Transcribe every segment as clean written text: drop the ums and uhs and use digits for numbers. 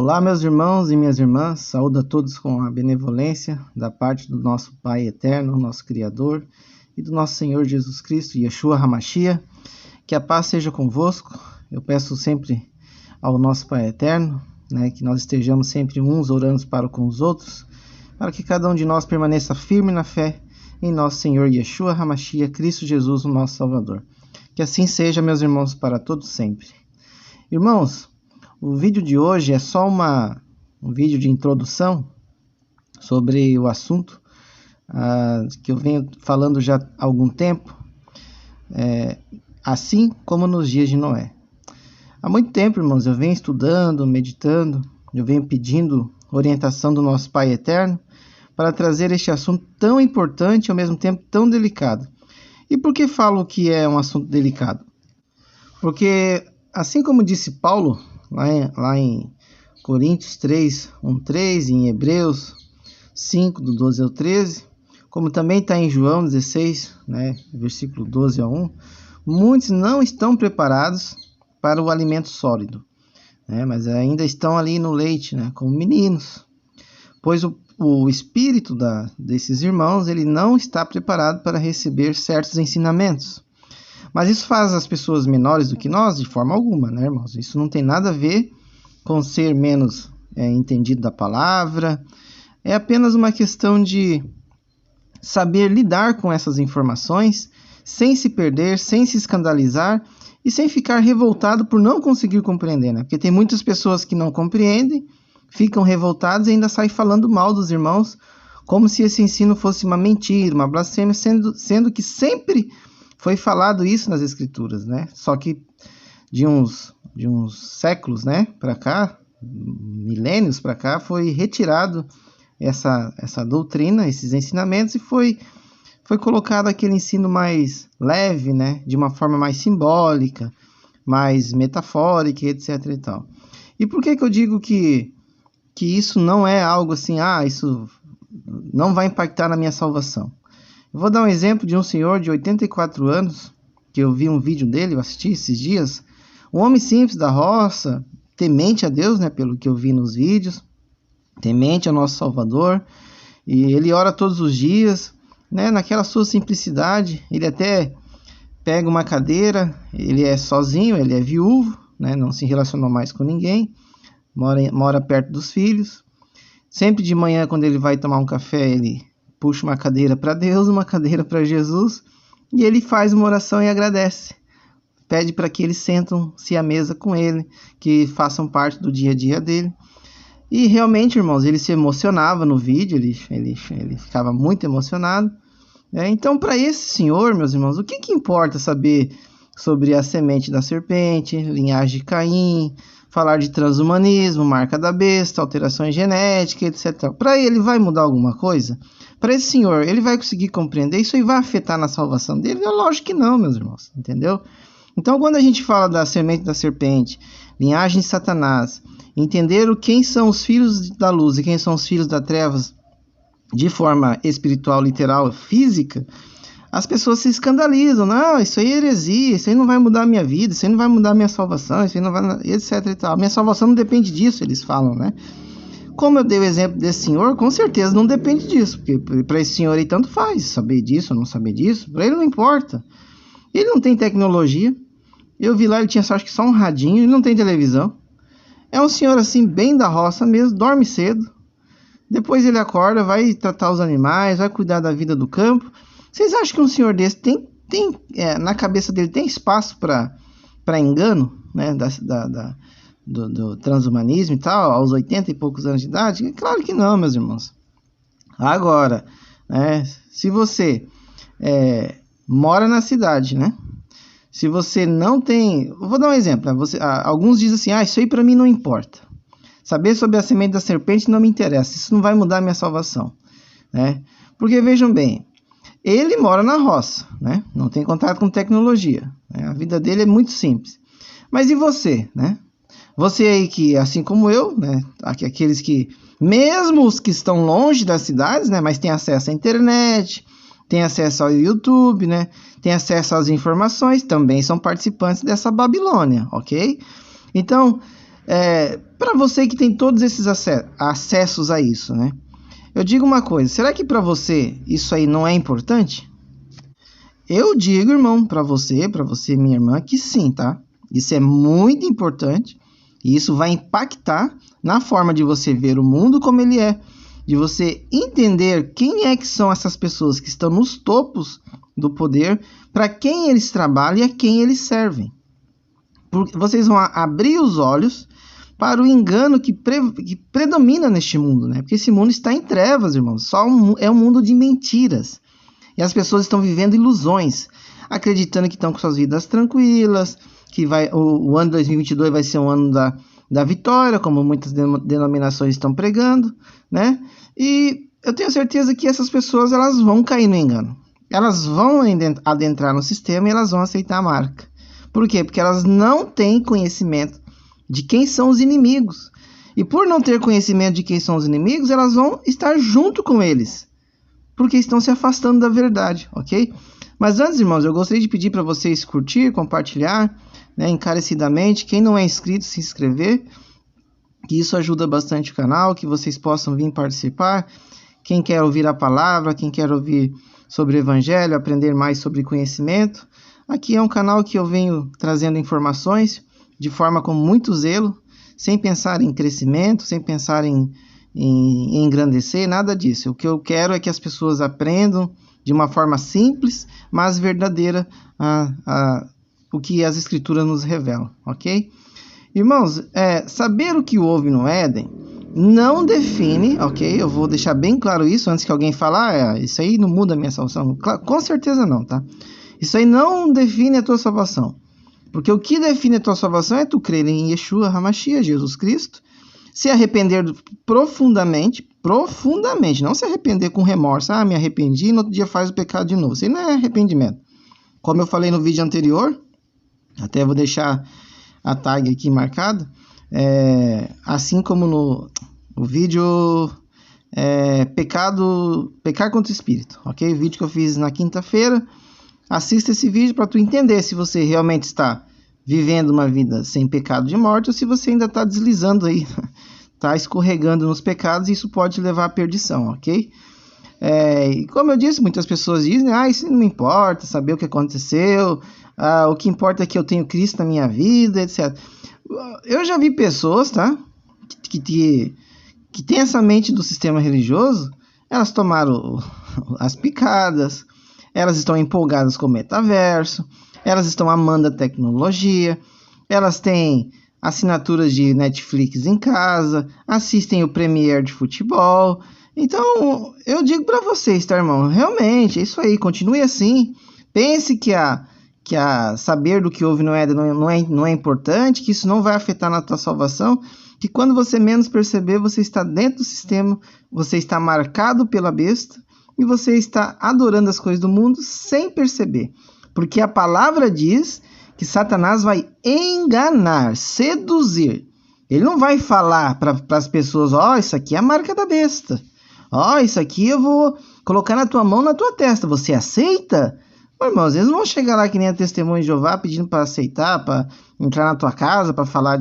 Olá, meus irmãos e minhas irmãs, saúdo a todos com a benevolência da parte do nosso Pai Eterno, nosso Criador, e do nosso Senhor Jesus Cristo, Yeshua HaMashiach. Que a paz seja convosco. Eu peço sempre ao nosso Pai Eterno, que nós estejamos sempre uns orando para com os outros, para que cada um de nós permaneça firme na fé em nosso Senhor Yeshua HaMashiach, Cristo Jesus, o nosso Salvador. Que assim seja, meus irmãos, para todos sempre. Irmãos, o vídeo de hoje é só um vídeo de introdução sobre o assunto que eu venho falando já há algum tempo, assim como nos dias de Noé. Há muito tempo, irmãos, eu venho estudando, meditando, eu venho pedindo orientação do nosso Pai Eterno para trazer este assunto tão importante e ao mesmo tempo tão delicado. E por que falo que é um assunto delicado? Porque, assim como disse Paulo, lá em Coríntios 3, 1-3, em Hebreus 5, do 12 ao 13, como também está em João 16, versículo 12 a 1, muitos não estão preparados para o alimento sólido, mas ainda estão ali no leite, como meninos, pois o espírito desses irmãos ele não está preparado para receber certos ensinamentos. Mas isso faz as pessoas menores do que nós de forma alguma, irmãos? Isso não tem nada a ver com ser menos entendido da palavra. É apenas uma questão de saber lidar com essas informações sem se perder, sem se escandalizar e sem ficar revoltado por não conseguir compreender, Porque tem muitas pessoas que não compreendem, ficam revoltadas e ainda saem falando mal dos irmãos, como se esse ensino fosse uma mentira, uma blasfêmia, sendo que sempre foi falado isso nas Escrituras, Só que de uns séculos, para cá, milênios para cá, foi retirado essa doutrina, esses ensinamentos, e foi colocado aquele ensino mais leve, de uma forma mais simbólica, mais metafórica, etc. e tal. E por que eu digo que isso não é algo assim, isso não vai impactar na minha salvação? Eu vou dar um exemplo de um senhor de 84 anos, que eu vi um vídeo dele, eu assisti esses dias, um homem simples da roça, temente a Deus, pelo que eu vi nos vídeos, temente ao nosso Salvador, e ele ora todos os dias, naquela sua simplicidade. Ele até pega uma cadeira, ele é sozinho, ele é viúvo, não se relacionou mais com ninguém, mora perto dos filhos. Sempre de manhã, quando ele vai tomar um café, ele puxa uma cadeira para Deus, uma cadeira para Jesus, e ele faz uma oração e agradece. Pede para que eles sentam-se à mesa com ele, que façam parte do dia a dia dele. E realmente, irmãos, ele se emocionava no vídeo, ele ficava muito emocionado. Então, para esse senhor, meus irmãos, o que importa saber sobre a semente da serpente, linhagem de Caim, falar de transhumanismo, marca da besta, alterações genéticas, etc. Para ele, vai mudar alguma coisa? Para esse senhor, ele vai conseguir compreender isso e vai afetar na salvação dele? Lógico que não, meus irmãos, entendeu? Então, quando a gente fala da semente da serpente, linhagem de Satanás, entender quem são os filhos da luz e quem são os filhos das trevas de forma espiritual, literal, física, as pessoas se escandalizam. Não, isso aí é heresia, isso aí não vai mudar a minha vida, isso aí não vai mudar a minha salvação, isso aí não vai, etc e tal. Minha salvação não depende disso, eles falam, Como eu dei o exemplo desse senhor, com certeza não depende disso, porque para esse senhor aí tanto faz, saber disso ou não saber disso, para ele não importa. Ele não tem tecnologia, eu vi lá, ele tinha acho que só um radinho, ele não tem televisão. É um senhor assim, bem da roça mesmo, dorme cedo, depois ele acorda, vai tratar os animais, vai cuidar da vida do campo. Vocês acham que um senhor desse na cabeça dele tem espaço para engano, do transhumanismo e tal, aos 80 e poucos anos de idade? Claro que não, meus irmãos. Agora, se você mora na cidade, se você não tem... Eu vou dar um exemplo. Alguns dizem assim, isso aí para mim não importa. Saber sobre a semente da serpente não me interessa, isso não vai mudar a minha salvação. Porque, vejam bem, ele mora na roça, não tem contato com tecnologia, a vida dele é muito simples. Mas e você, Você aí que, assim como eu, aqueles que, mesmo os que estão longe das cidades, mas têm acesso à internet, têm acesso ao YouTube, têm acesso às informações, também são participantes dessa Babilônia, ok? Então, Para você que tem todos esses acessos a isso, né? Eu digo uma coisa, será que para você isso aí não é importante? Eu digo, irmão, para você, minha irmã, que sim, tá? Isso é muito importante e isso vai impactar na forma de você ver o mundo como ele é, de você entender quem é que são essas pessoas que estão nos topos do poder, para quem eles trabalham e a quem eles servem. Porque vocês vão abrir os olhos para o engano que predomina neste mundo, né? Porque esse mundo está em trevas, irmãos. É um mundo de mentiras. E as pessoas estão vivendo ilusões, acreditando que estão com suas vidas tranquilas, que o ano 2022 vai ser um ano da vitória, como muitas denominações estão pregando, né? E eu tenho certeza que essas pessoas elas vão cair no engano. Elas vão adentrar no sistema e elas vão aceitar a marca. Por quê? Porque elas não têm conhecimento de quem são os inimigos. E por não ter conhecimento de quem são os inimigos, elas vão estar junto com eles, porque estão se afastando da verdade, ok? Mas antes, irmãos, eu gostaria de pedir para vocês curtir, compartilhar, né, encarecidamente. Quem não é inscrito, se inscrever, que isso ajuda bastante o canal, que vocês possam vir participar. Quem quer ouvir a palavra, quem quer ouvir sobre o evangelho, aprender mais sobre conhecimento. Aqui é um canal que eu venho trazendo informações de forma com muito zelo, sem pensar em crescimento, sem pensar em engrandecer, nada disso. O que eu quero é que as pessoas aprendam de uma forma simples, mas verdadeira, o que as escrituras nos revelam, ok? Irmãos, saber o que houve no Éden não define, ok? Eu vou deixar bem claro isso antes que alguém fale, isso aí não muda a minha salvação. Com certeza não, tá? Isso aí não define a tua salvação. Porque o que define a tua salvação é tu crer em Yeshua HaMashiach, Jesus Cristo, se arrepender profundamente, não se arrepender com remorso. Me arrependi e no outro dia faz o pecado de novo. Isso aí não é arrependimento. Como eu falei no vídeo anterior, até vou deixar a tag aqui marcada, assim como no vídeo pecar contra o Espírito, ok? O vídeo que eu fiz na quinta-feira, assista esse vídeo para tu entender se você realmente está vivendo uma vida sem pecado de morte ou se você ainda está deslizando aí, está escorregando nos pecados, e isso pode levar à perdição, ok? E como eu disse, muitas pessoas dizem, isso não me importa, saber o que aconteceu, o que importa é que eu tenho Cristo na minha vida, etc. Eu já vi pessoas, tá, que tem essa mente do sistema religioso, elas tomaram as picadas, elas estão empolgadas com o metaverso, elas estão amando a tecnologia, elas têm assinaturas de Netflix em casa, assistem o Premier de futebol. Então, eu digo para vocês, tá, irmão? Realmente, é isso aí, continue assim. Pense que saber do que houve no Éden não é importante, que isso não vai afetar na tua salvação, que quando você menos perceber, você está dentro do sistema, você está marcado pela besta, e você está adorando as coisas do mundo sem perceber. Porque a palavra diz que Satanás vai enganar, seduzir. Ele não vai falar para as pessoas, isso aqui é a marca da besta. Isso aqui eu vou colocar na tua mão, na tua testa. Você aceita? Irmão, às vezes vão chegar lá que nem a Testemunha de Jeová pedindo para aceitar, para entrar na tua casa, para falar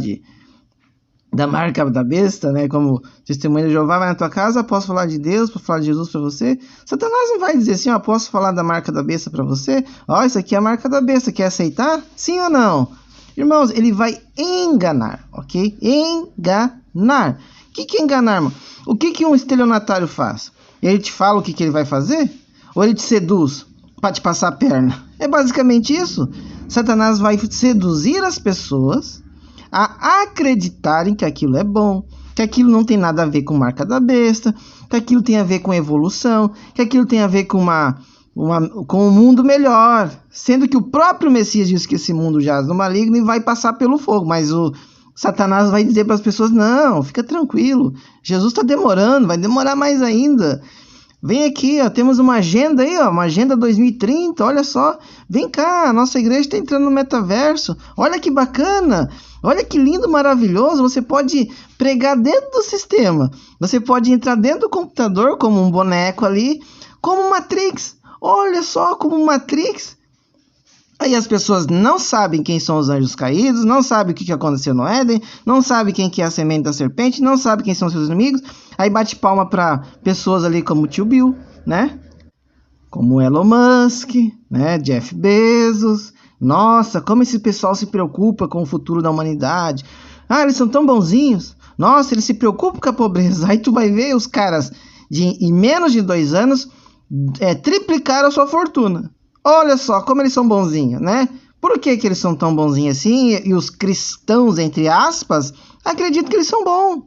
da marca da besta, né? Como Testemunha de Jeová vai na tua casa, posso falar de Deus, posso falar de Jesus para você. Satanás não vai dizer assim, posso falar da marca da besta para você? Isso aqui é a marca da besta, quer aceitar? Sim ou não? Irmãos, ele vai enganar, ok? Enganar. O que é enganar, irmão? O que um estelionatário faz? Ele te fala o que ele vai fazer? Ou ele te seduz para te passar a perna? É basicamente isso. Satanás vai seduzir as pessoas a acreditarem que aquilo é bom, que aquilo não tem nada a ver com marca da besta, que aquilo tem a ver com evolução, que aquilo tem a ver com um mundo melhor, sendo que o próprio Messias disse que esse mundo jaz no maligno e vai passar pelo fogo, mas o Satanás vai dizer para as pessoas, não, fica tranquilo, Jesus está demorando, vai demorar mais ainda. Vem aqui, temos uma agenda aí, uma agenda 2030, olha só, vem cá, a nossa igreja está entrando no metaverso, olha que bacana, olha que lindo, maravilhoso, você pode pregar dentro do sistema, você pode entrar dentro do computador como um boneco ali, como Matrix, olha só como Matrix, Aí as pessoas não sabem quem são os anjos caídos, não sabem o que aconteceu no Éden, não sabem quem que é a semente da serpente, não sabem quem são seus inimigos. Aí bate palma para pessoas ali como o tio Bill, né? Como Elon Musk, né? Jeff Bezos. Nossa, como esse pessoal se preocupa com o futuro da humanidade. Ah, eles são tão bonzinhos. Nossa, eles se preocupam com a pobreza. Aí tu vai ver os caras em menos de 2 anos triplicaram a sua fortuna. Olha só como eles são bonzinhos, né? Por que eles são tão bonzinhos assim? E os cristãos, entre aspas, acreditam que eles são bons.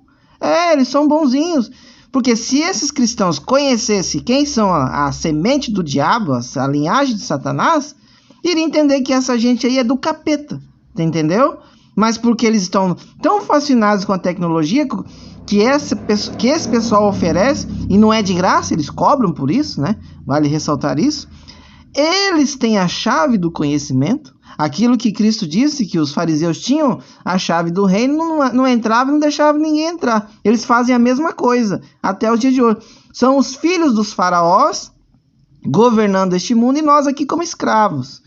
Eles são bonzinhos. Porque se esses cristãos conhecessem quem são a semente do diabo, a linhagem de Satanás, iriam entender que essa gente aí é do capeta, entendeu? Mas porque eles estão tão fascinados com a tecnologia que esse pessoal oferece, e não é de graça, eles cobram por isso, né? Vale ressaltar isso. Eles têm a chave do conhecimento, aquilo que Cristo disse, que os fariseus tinham a chave do reino, não entrava e não deixava ninguém entrar. Eles fazem a mesma coisa até os dias de hoje. São os filhos dos faraós governando este mundo e nós aqui como escravos.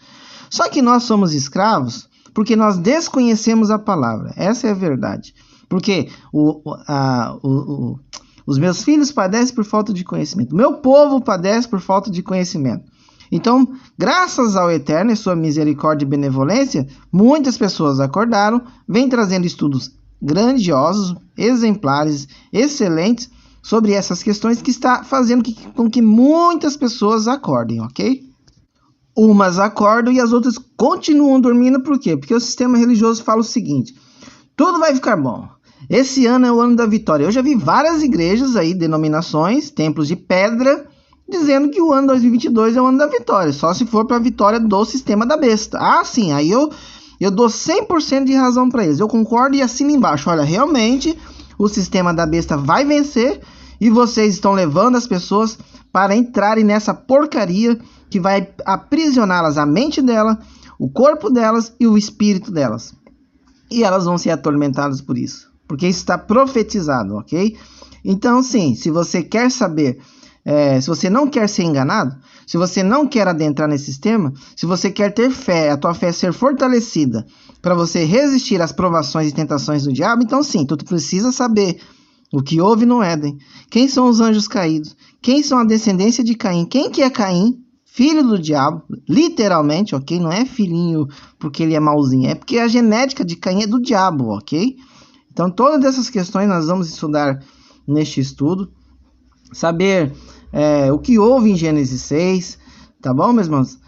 Só que nós somos escravos porque nós desconhecemos a palavra. Essa é a verdade. Porque os meus filhos padecem por falta de conhecimento. Meu povo padece por falta de conhecimento. Então, graças ao Eterno e sua misericórdia e benevolência, muitas pessoas acordaram, vêm trazendo estudos grandiosos, exemplares, excelentes, sobre essas questões que está fazendo com que muitas pessoas acordem, ok? Umas acordam e as outras continuam dormindo, por quê? Porque o sistema religioso fala o seguinte: tudo vai ficar bom. Esse ano é o ano da vitória. Eu já vi várias igrejas aí, denominações, templos de pedra, dizendo que o ano 2022 é o ano da vitória, só se for para a vitória do sistema da besta. Ah, sim, aí eu dou 100% de razão para eles. Eu concordo e assino embaixo. Olha, realmente o sistema da besta vai vencer e vocês estão levando as pessoas para entrarem nessa porcaria que vai aprisioná-las, a mente dela, o corpo delas e o espírito delas. E elas vão ser atormentadas por isso, porque isso está profetizado, ok? Então, sim, se você quer saber, se você não quer ser enganado, se você não quer adentrar nesse sistema, se você quer ter fé, a tua fé ser fortalecida para você resistir às provações e tentações do diabo, então sim, tu precisa saber o que houve no Éden, quem são os anjos caídos, quem são a descendência de Caim, quem que é Caim, filho do diabo, literalmente, ok? Não é filhinho porque ele é mauzinho, é porque a genética de Caim é do diabo, ok? Então todas essas questões nós vamos estudar neste estudo, saber o que houve em Gênesis 6, tá bom, meus irmãos?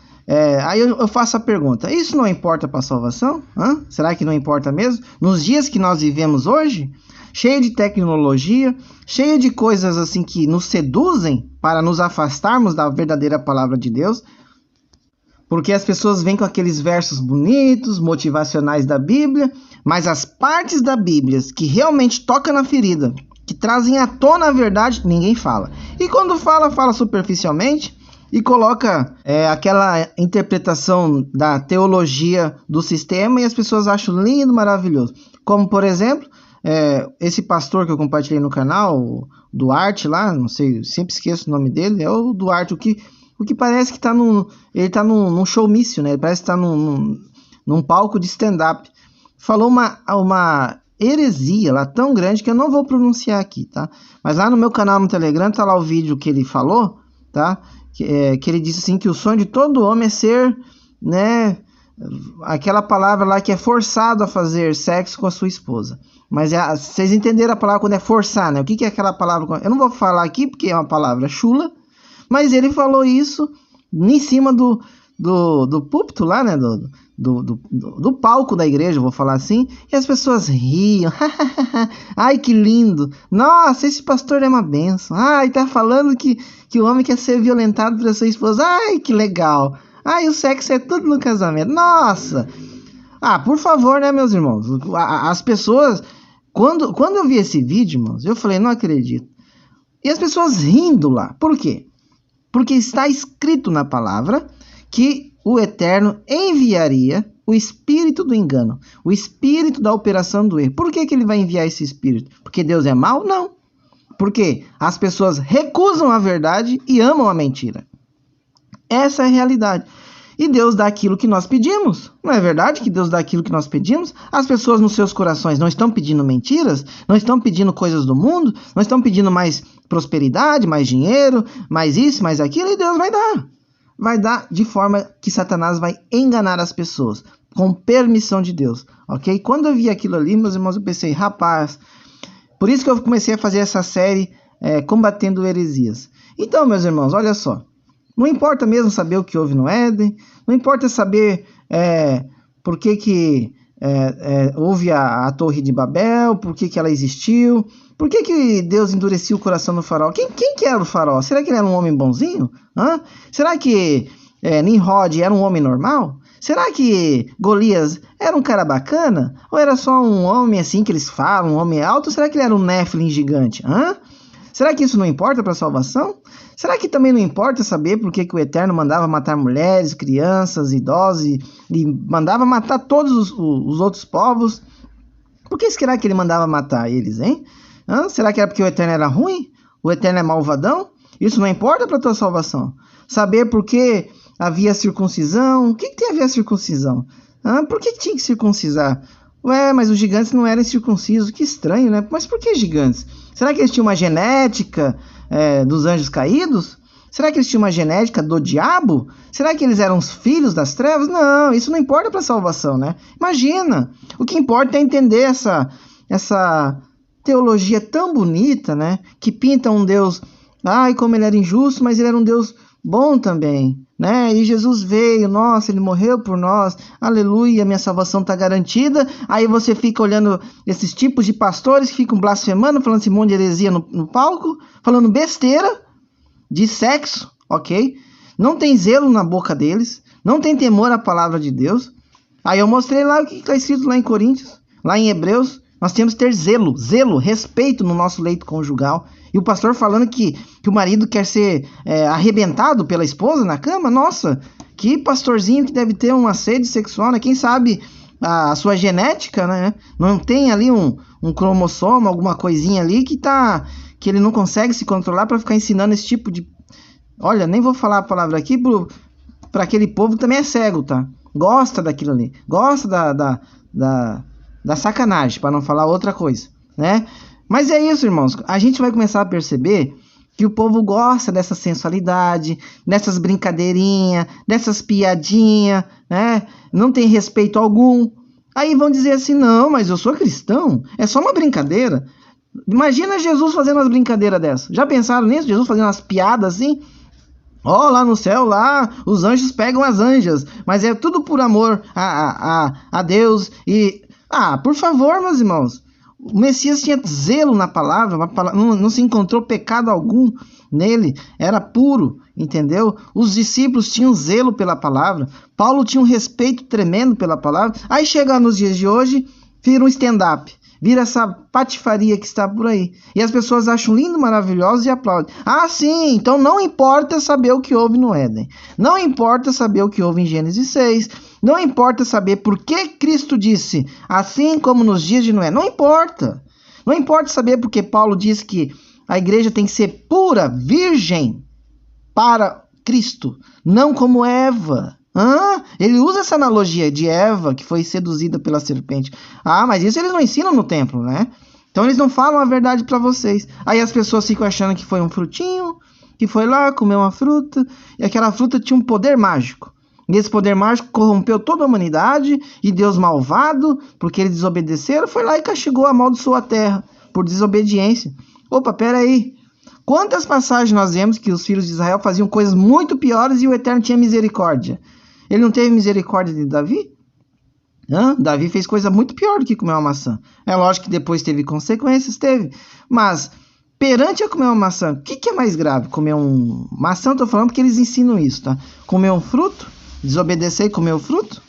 Aí eu faço a pergunta, isso não importa para a salvação? Será que não importa mesmo? Nos dias que nós vivemos hoje, cheio de tecnologia, cheio de coisas assim que nos seduzem para nos afastarmos da verdadeira palavra de Deus, porque as pessoas vêm com aqueles versos bonitos, motivacionais da Bíblia, mas as partes da Bíblia que realmente tocam na ferida, que trazem à tona a verdade, ninguém fala. E quando fala superficialmente e coloca aquela interpretação da teologia do sistema e as pessoas acham lindo, maravilhoso. Como, por exemplo, esse pastor que eu compartilhei no canal, o Duarte lá, não sei, sempre esqueço o nome dele, é o Duarte, o que parece que ele tá num showmício, né? Ele parece que tá num palco de stand-up. Falou uma heresia lá tão grande que eu não vou pronunciar aqui, tá? Mas lá no meu canal no Telegram tá lá o vídeo que ele falou, tá? Que ele disse assim que o sonho de todo homem é ser, né, aquela palavra lá que é forçado a fazer sexo com a sua esposa. Mas vocês entenderam a palavra quando é forçar, né? O que é aquela palavra? Eu não vou falar aqui porque é uma palavra chula, mas ele falou isso em cima do púlpito lá, né? Do palco da igreja, vou falar assim, e as pessoas riam. Ai, que lindo! Nossa, esse pastor é uma bênção. Ai, tá falando que o homem quer ser violentado por sua esposa. Ai, que legal! Ai, o sexo é tudo no casamento. Nossa! Por favor, né, meus irmãos? As pessoas... Quando eu vi esse vídeo, irmãos, eu falei, não acredito. E as pessoas rindo lá. Por quê? Porque está escrito na palavra que o Eterno enviaria o espírito do engano, o espírito da operação do erro. Por que ele vai enviar esse espírito? Porque Deus é mau? Não. Porque as pessoas recusam a verdade e amam a mentira. Essa é a realidade. E Deus dá aquilo que nós pedimos. Não é verdade que Deus dá aquilo que nós pedimos? As pessoas nos seus corações não estão pedindo mentiras, não estão pedindo coisas do mundo, não estão pedindo mais prosperidade, mais dinheiro, mais isso, mais aquilo, e Deus vai dar. Vai dar de forma que Satanás vai enganar as pessoas, com permissão de Deus, ok? Quando eu vi aquilo ali, meus irmãos, eu pensei, rapaz, por isso que eu comecei a fazer essa série Combatendo Heresias. Então, meus irmãos, olha só, não importa mesmo saber o que houve no Éden, não importa saber por que houve a Torre de Babel, por que ela existiu, por que Deus endurecia o coração do faraó. Quem que era o faraó? Será que ele era um homem bonzinho? Hã? Será que Nimrod era um homem normal? Será que Golias era um cara bacana? Ou era só um homem assim que eles falam, um homem alto? Ou será que ele era um Néfilim gigante? Hã? Será que isso não importa para a salvação? Será que também não importa saber por que o Eterno mandava matar mulheres, crianças, idosos e mandava matar todos os outros povos? Por que será que ele mandava matar eles, hein? Será que era porque o Eterno era ruim? O Eterno é malvadão? Isso não importa para a tua salvação. Saber por que havia circuncisão? O que tem a ver a circuncisão? Por que tinha que circuncisar? Ué, mas os gigantes não eram circuncisos. Que estranho, né? Mas por que gigantes? Será que eles tinham uma genética dos anjos caídos? Será que eles tinham uma genética do diabo? Será que eles eram os filhos das trevas? Não, isso não importa para a salvação, né? Imagina, o que importa é entender essa teologia tão bonita, né? Que pinta um Deus, ai, como ele era injusto, mas ele era um Deus bom também, né? E Jesus veio, nossa, ele morreu por nós, aleluia, minha salvação está garantida. Aí você fica olhando esses tipos de pastores que ficam blasfemando, falando esse monte de heresia no palco, falando besteira de sexo, ok? Não tem zelo na boca deles, não tem temor à palavra de Deus. Aí eu mostrei lá o que está escrito lá em Coríntios, lá em Hebreus. Nós temos que ter zelo, respeito no nosso leito conjugal. E o pastor falando que o marido quer ser arrebentado pela esposa na cama. Nossa, que pastorzinho que deve ter um assédio sexual, né? Quem sabe a sua genética, né? Não tem ali um cromossomo, alguma coisinha ali que ele não consegue se controlar para ficar ensinando esse tipo de... Olha, nem vou falar a palavra aqui para aquele povo que também é cego, tá? Gosta daquilo ali. Gosta da sacanagem, para não falar outra coisa, né? Mas é isso, irmãos. A gente vai começar a perceber que o povo gosta dessa sensualidade, dessas brincadeirinhas, dessas piadinhas, né? Não tem respeito algum. Aí vão dizer assim, não, mas eu sou cristão, é só uma brincadeira. Imagina Jesus fazendo umas brincadeiras dessas. Já pensaram nisso? Jesus fazendo umas piadas assim? Lá no céu, lá, os anjos pegam as anjas, mas é tudo por amor a Deus e... por favor, meus irmãos, o Messias tinha zelo na palavra, não se encontrou pecado algum nele, era puro, entendeu? Os discípulos tinham zelo pela palavra, Paulo tinha um respeito tremendo pela palavra. Aí chega nos dias de hoje, vira um stand-up, vira essa patifaria que está por aí, e as pessoas acham lindo, maravilhoso e aplaudem. Sim, então não importa saber o que houve no Éden, não importa saber o que houve em Gênesis 6, não importa saber por que Cristo disse, assim como nos dias de Noé, não importa saber porque Paulo disse que a igreja tem que ser pura, virgem, para Cristo, não como Eva. Ele usa essa analogia de Eva, que foi seduzida pela serpente. Mas isso eles não ensinam no templo, né? Então eles não falam a verdade para vocês. Aí as pessoas ficam achando que foi um frutinho, que foi lá comer uma fruta, e aquela fruta tinha um poder mágico. E esse poder mágico corrompeu toda a humanidade, e Deus malvado, porque eles desobedeceram, foi lá e castigou, amaldiçoou a terra por desobediência. Opa, peraí. Quantas passagens nós vemos que os filhos de Israel faziam coisas muito piores e o Eterno tinha misericórdia? Ele não teve misericórdia de Davi? Davi fez coisa muito pior do que comer uma maçã. É lógico que depois teve consequências, mas perante a comer uma maçã, o que é mais grave? Comer maçã, eu estou falando porque eles ensinam isso, tá? Comer um fruto, desobedecer e comer o fruto?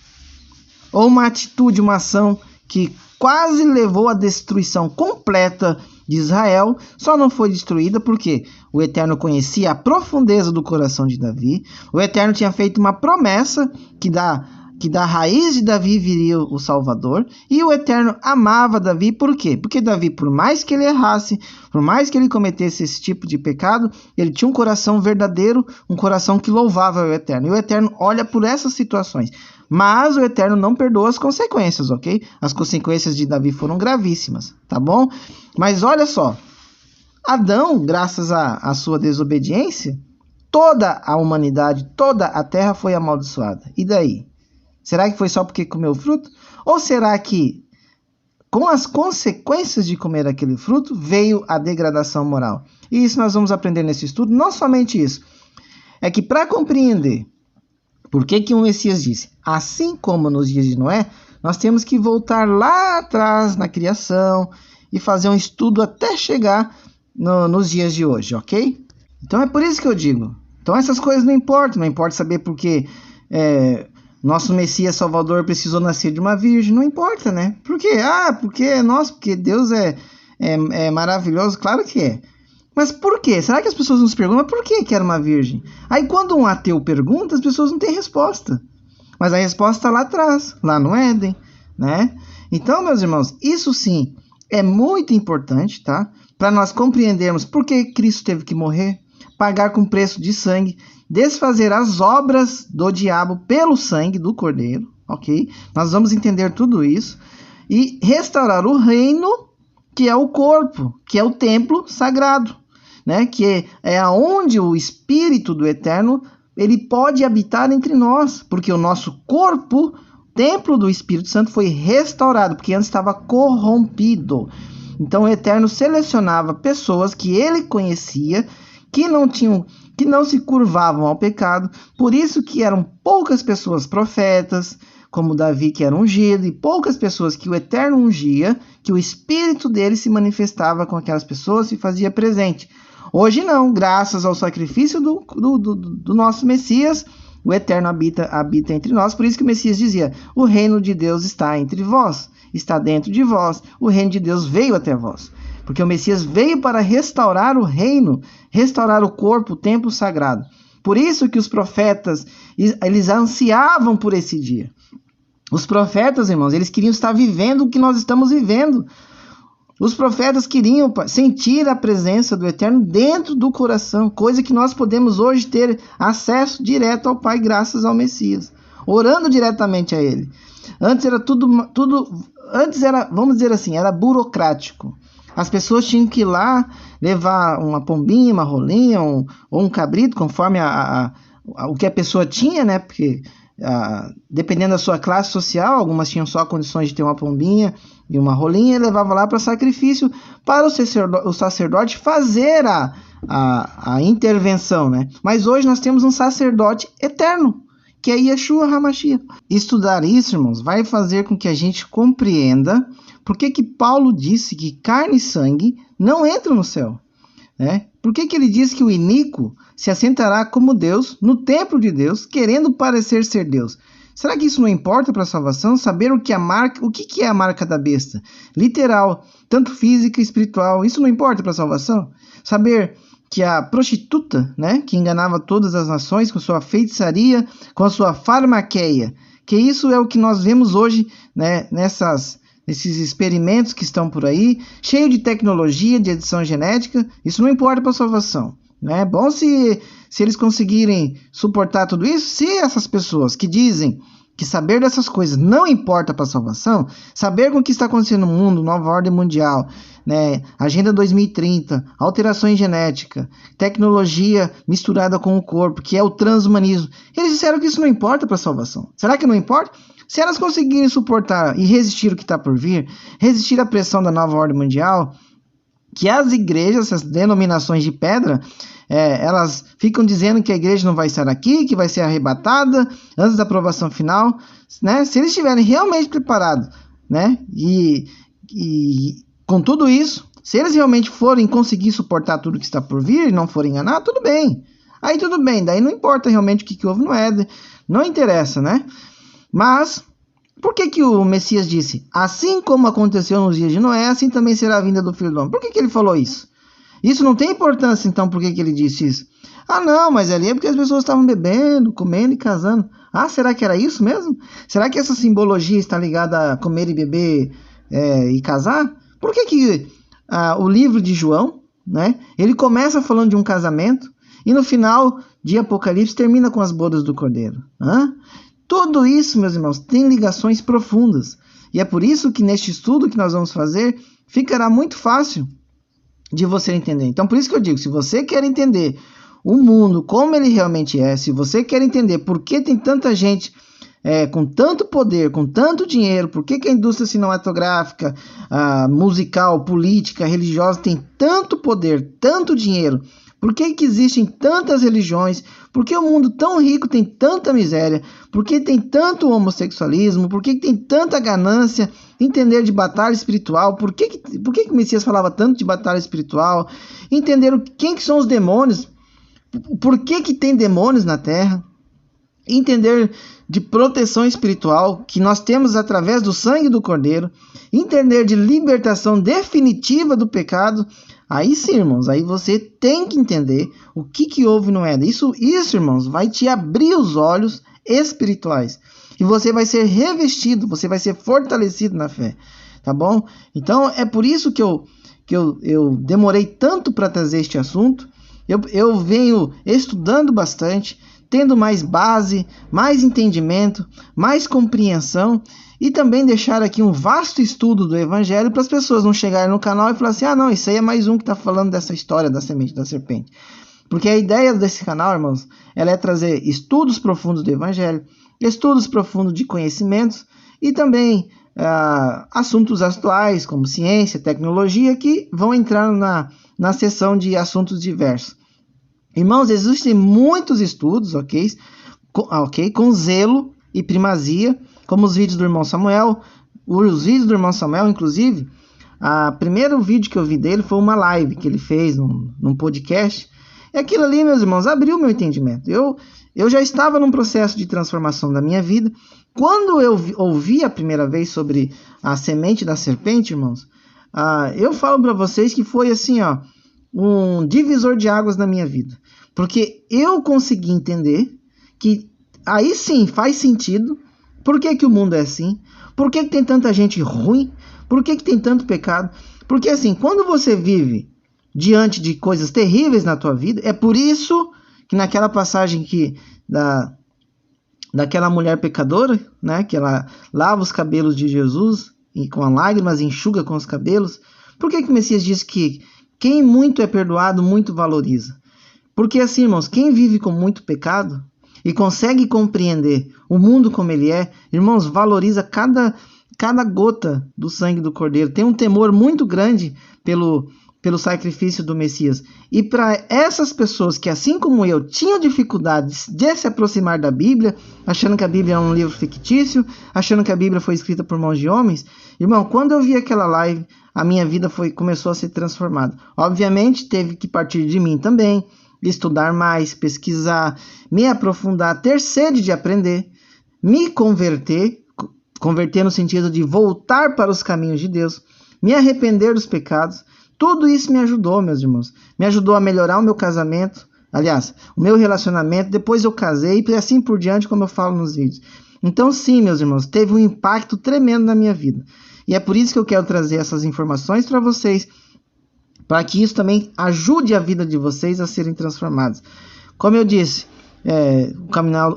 Ou uma atitude, uma ação que quase levou à destruição completa de Israel, só não foi destruída porque o Eterno conhecia a profundeza do coração de Davi. O Eterno tinha feito uma promessa que que da raiz de Davi viria o Salvador, e o Eterno amava Davi. Por quê? Porque Davi, por mais que ele errasse, por mais que ele cometesse esse tipo de pecado, ele tinha um coração verdadeiro, um coração que louvava o Eterno. E o Eterno olha por essas situações. Mas o Eterno não perdoa as consequências, ok? As consequências de Davi foram gravíssimas, tá bom? Mas olha só, Adão, graças à sua desobediência, toda a humanidade, toda a terra foi amaldiçoada. E daí? Será que foi só porque comeu o fruto? Ou será que, com as consequências de comer aquele fruto, veio a degradação moral? E isso nós vamos aprender nesse estudo. Não somente isso. É que para compreender por que o Messias disse, assim como nos dias de Noé, nós temos que voltar lá atrás na criação e fazer um estudo até chegar nos dias de hoje, ok? Então é por isso que eu digo. Então essas coisas não importa saber por que nosso Messias Salvador precisou nascer de uma virgem, não importa, né? Por quê? Porque Deus é maravilhoso, claro que é. Mas por quê? Será que as pessoas nos perguntam, mas por que era uma virgem? Aí quando um ateu pergunta, as pessoas não têm resposta. Mas a resposta está lá atrás, lá no Éden, né? Então, meus irmãos, isso sim é muito importante, tá? Para nós compreendermos por que Cristo teve que morrer, pagar com preço de sangue, desfazer as obras do diabo pelo sangue do Cordeiro, ok? Nós vamos entender tudo isso e restaurar o reino, que é o corpo, que é o templo sagrado, né? Que é aonde o Espírito do Eterno ele pode habitar entre nós, porque o nosso corpo, templo do Espírito Santo, foi restaurado, porque antes estava corrompido. Então o Eterno selecionava pessoas que ele conhecia, que não se curvavam ao pecado, por isso que eram poucas pessoas profetas, como Davi, que era ungido, e poucas pessoas que o Eterno ungia, que o Espírito dele se manifestava com aquelas pessoas e fazia presente. Hoje não, graças ao sacrifício do nosso Messias, o Eterno habita entre nós, por isso que o Messias dizia, o reino de Deus está entre vós, está dentro de vós, o reino de Deus veio até vós. Porque o Messias veio para restaurar o reino, restaurar o corpo, o templo sagrado. Por isso que os profetas, eles ansiavam por esse dia. Os profetas, irmãos, eles queriam estar vivendo o que nós estamos vivendo. Os profetas queriam sentir a presença do Eterno dentro do coração, coisa que nós podemos hoje ter acesso direto ao Pai graças ao Messias, orando diretamente a Ele. Antes era antes era, vamos dizer assim, era burocrático. As pessoas tinham que ir lá levar uma pombinha, uma rolinha ou um cabrito, conforme o que a pessoa tinha, né? Porque dependendo da sua classe social, algumas tinham só condições de ter uma pombinha e uma rolinha, e levava lá para sacrifício para o sacerdote fazer a intervenção, né? Mas hoje nós temos um sacerdote eterno, que é Yeshua HaMashiach. Estudar isso, irmãos, vai fazer com que a gente compreenda por que Paulo disse que carne e sangue não entram no céu, né? Por que ele diz que o iníquo se assentará como Deus no templo de Deus, querendo parecer ser Deus? Será que isso não importa para a salvação? Saber o que é a marca da besta? Literal, tanto física e espiritual, isso não importa para a salvação? Saber que a prostituta, né, que enganava todas as nações com sua feitiçaria, com a sua farmaqueia, que isso é o que nós vemos hoje, né, nesses experimentos que estão por aí, cheio de tecnologia, de edição genética, isso não importa para a salvação. É bom se eles conseguirem suportar tudo isso, se essas pessoas que dizem que saber dessas coisas não importa para a salvação, saber com o que está acontecendo no mundo, nova ordem mundial, né, Agenda 2030, alterações genéticas, tecnologia misturada com o corpo, que é o transhumanismo, eles disseram que isso não importa para a salvação. Será que não importa? Se elas conseguirem suportar e resistir o que está por vir, resistir à pressão da nova ordem mundial, que as igrejas, essas denominações de pedra, elas ficam dizendo que a igreja não vai estar aqui, que vai ser arrebatada antes da aprovação final, né? Se eles estiverem realmente preparados, né? E com tudo isso, se eles realmente forem conseguir suportar tudo que está por vir e não forem enganar, tudo bem. Aí tudo bem, daí não importa realmente o que houve no Éden, não interessa, né? Mas por que o Messias disse, assim como aconteceu nos dias de Noé, assim também será a vinda do Filho do Homem? Por que ele falou isso? Isso não tem importância, então, por que ele disse isso? Ah, não, mas ali é porque as pessoas estavam bebendo, comendo e casando. Ah, será que era isso mesmo? Será que essa simbologia está ligada a comer e beber e casar? Por que o livro de João, né, ele começa falando de um casamento e no final de Apocalipse termina com as bodas do Cordeiro? Tudo isso, meus irmãos, tem ligações profundas. E é por isso que neste estudo que nós vamos fazer, ficará muito fácil de você entender. Então, por isso que eu digo, se você quer entender o mundo como ele realmente é, se você quer entender por que tem tanta gente com tanto poder, com tanto dinheiro, por que a indústria cinematográfica, musical, política, religiosa tem tanto poder, tanto dinheiro, por que existem tantas religiões, por que o mundo tão rico tem tanta miséria, por que tem tanto homossexualismo, por que tem tanta ganância, entender de batalha espiritual, por que o Messias falava tanto de batalha espiritual, entender quem que são os demônios, por que tem demônios na Terra, entender de proteção espiritual que nós temos através do sangue do Cordeiro, entender de libertação definitiva do pecado. Aí sim, irmãos, aí você tem que entender o que houve no Éden. Isso, irmãos, vai te abrir os olhos espirituais. E você vai ser revestido, você vai ser fortalecido na fé. Tá bom? Então, é por isso que eu demorei tanto para trazer este assunto. Eu venho estudando bastante, tendo mais base, mais entendimento, mais compreensão e também deixar aqui um vasto estudo do Evangelho para as pessoas não chegarem no canal e falar assim, não, isso aí é mais um que está falando dessa história da semente da serpente. Porque a ideia desse canal, irmãos, ela é trazer estudos profundos do Evangelho, estudos profundos de conhecimentos e também assuntos atuais como ciência, tecnologia, que vão entrar na seção de assuntos diversos. Irmãos, existem muitos estudos, ok, com zelo e primazia, como os vídeos do irmão Samuel. Os vídeos do irmão Samuel, inclusive, o primeiro vídeo que eu vi dele foi uma live que ele fez num podcast. E aquilo ali, meus irmãos, abriu meu entendimento. Eu já estava num processo de transformação da minha vida. Quando eu ouvi a primeira vez sobre a semente da serpente, irmãos, eu falo para vocês que foi assim, um divisor de águas na minha vida. Porque eu consegui entender que aí sim faz sentido. Por que o mundo é assim? Por que tem tanta gente ruim? Por que tem tanto pecado? Porque assim, quando você vive diante de coisas terríveis na tua vida, é por isso que naquela passagem daquela mulher pecadora, né, que ela lava os cabelos de Jesus e com lágrimas enxuga com os cabelos. Por que o Messias diz que quem muito é perdoado, muito valoriza? Porque assim, irmãos, quem vive com muito pecado e consegue compreender o mundo como ele é, irmãos, valoriza cada gota do sangue do Cordeiro. Tem um temor muito grande pelo sacrifício do Messias. E para essas pessoas que, assim como eu, tinham dificuldades de se aproximar da Bíblia, achando que a Bíblia é um livro fictício, achando que a Bíblia foi escrita por mãos de homens, irmão, quando eu vi aquela live, a minha vida começou a ser transformada. Obviamente, teve que partir de mim também, estudar mais, pesquisar, me aprofundar, ter sede de aprender, me converter no sentido de voltar para os caminhos de Deus, me arrepender dos pecados. Tudo isso me ajudou, meus irmãos. Me ajudou a melhorar o meu casamento, aliás, o meu relacionamento. Depois eu casei e assim por diante, como eu falo nos vídeos. Então sim, meus irmãos, teve um impacto tremendo na minha vida. E é por isso que eu quero trazer essas informações para vocês, para que isso também ajude a vida de vocês a serem transformados. Como eu disse,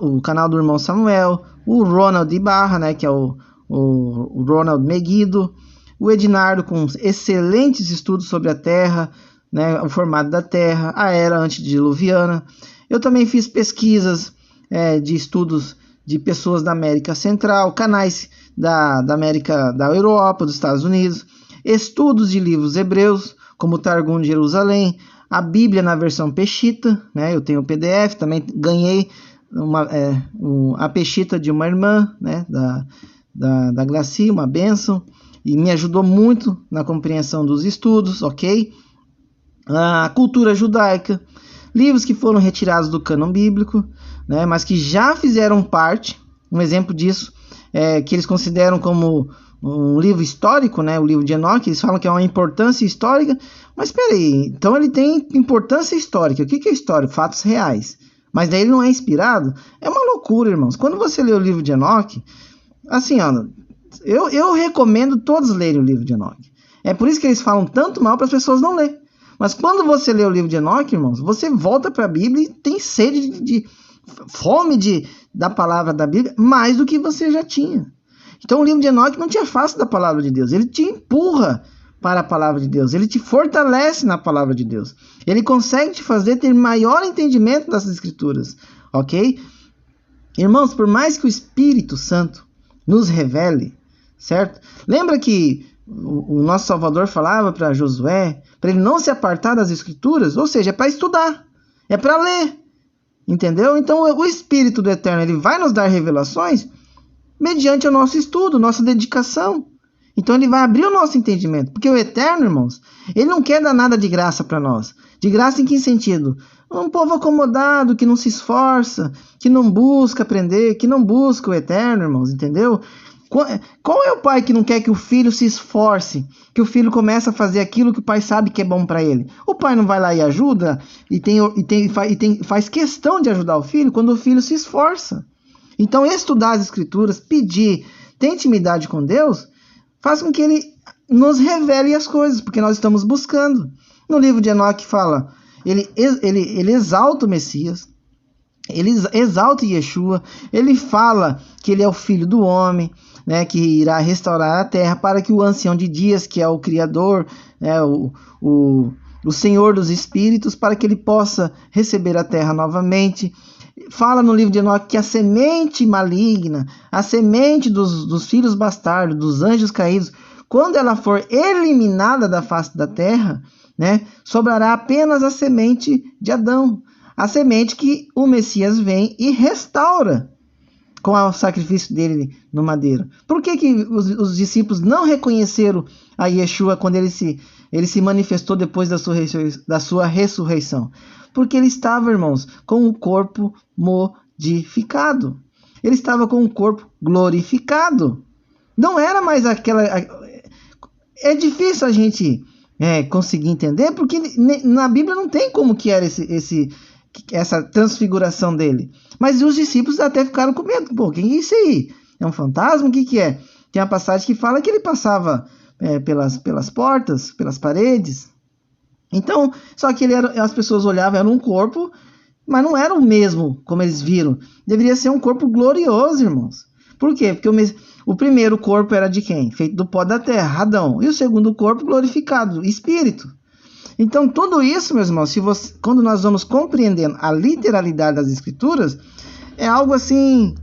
o canal do irmão Samuel, o Ronald Ibarra, né, que é o Ronald Meguido, o Ednardo com excelentes estudos sobre a Terra, né, o formato da Terra, a era antediluviana. Eu também fiz pesquisas de estudos de pessoas da América Central, canais da América, da Europa, dos Estados Unidos, estudos de livros hebreus, como o Targum de Jerusalém, a Bíblia na versão Peshita, né? Eu tenho o PDF, também ganhei a Peshita de uma irmã, né? da Glaci, uma bênção, e me ajudou muito na compreensão dos estudos, ok? A cultura judaica, livros que foram retirados do cânon bíblico, né? Mas que já fizeram parte, um exemplo disso, que eles consideram como um livro histórico, né, o livro de Enoque. Eles falam que é uma importância histórica, mas espera aí, então ele tem importância histórica. O que é história? Fatos reais, mas daí ele não é inspirado. É uma loucura, irmãos. Quando você lê o livro de Enoque, assim, ó, eu recomendo todos lerem o livro de Enoque. É por isso que eles falam tanto mal para as pessoas não lerem. Mas quando você lê o livro de Enoque, irmãos, você volta para a Bíblia e tem sede de fome da palavra da Bíblia, mais do que você já tinha. Então o livro de Enoque não te afasta da palavra de Deus, ele te empurra para a palavra de Deus, ele te fortalece na palavra de Deus, ele consegue te fazer ter maior entendimento das Escrituras, ok? Irmãos, por mais que o Espírito Santo nos revele, certo? Lembra que o nosso Salvador falava para Josué, para ele não se apartar das Escrituras, ou seja, é para estudar, é para ler, entendeu? Então o Espírito do Eterno, ele vai nos dar revelações mediante o nosso estudo, nossa dedicação. Então ele vai abrir o nosso entendimento, porque o Eterno, irmãos, ele não quer dar nada de graça para nós. De graça em que sentido? Um povo acomodado, que não se esforça, que não busca aprender, que não busca o Eterno, irmãos, entendeu? Qual é o pai que não quer que o filho se esforce, que o filho comece a fazer aquilo que o pai sabe que é bom para ele? O pai não vai lá e ajuda, faz questão de ajudar o filho quando o filho se esforça. Então estudar as Escrituras, pedir, ter intimidade com Deus, faz com que ele nos revele as coisas, porque nós estamos buscando. No livro de Enoque fala, ele exalta o Messias, ele exalta Yeshua, ele fala que ele é o filho do homem, né, que irá restaurar a terra para que o ancião de dias, que é o Criador, o Senhor dos Espíritos, para que ele possa receber a terra novamente. Fala no livro de Enoque que a semente maligna, a semente dos filhos bastardos, dos anjos caídos, quando ela for eliminada da face da terra, né, sobrará apenas a semente de Adão, a semente que o Messias vem e restaura com o sacrifício dele no madeiro. Por que os discípulos não reconheceram a Yeshua quando ele se manifestou depois da sua ressurreição? Porque ele estava, irmãos, com o corpo modificado. Ele estava com o corpo glorificado. Não era mais aquela... É difícil a gente conseguir entender, porque na Bíblia não tem como que era essa transfiguração dele. Mas os discípulos até ficaram com medo. Pô, quem é isso aí? É um fantasma? O que é? Tem uma passagem que fala que ele passava pelas portas, pelas paredes. Então, só que as pessoas olhavam, era um corpo, mas não era o mesmo como eles viram. Deveria ser um corpo glorioso, irmãos. Por quê? Porque o primeiro corpo era de quem? Feito do pó da terra, Adão. E o segundo corpo glorificado, Espírito. Então, tudo isso, meus irmãos, quando nós vamos compreendendo a literalidade das Escrituras, é algo assim,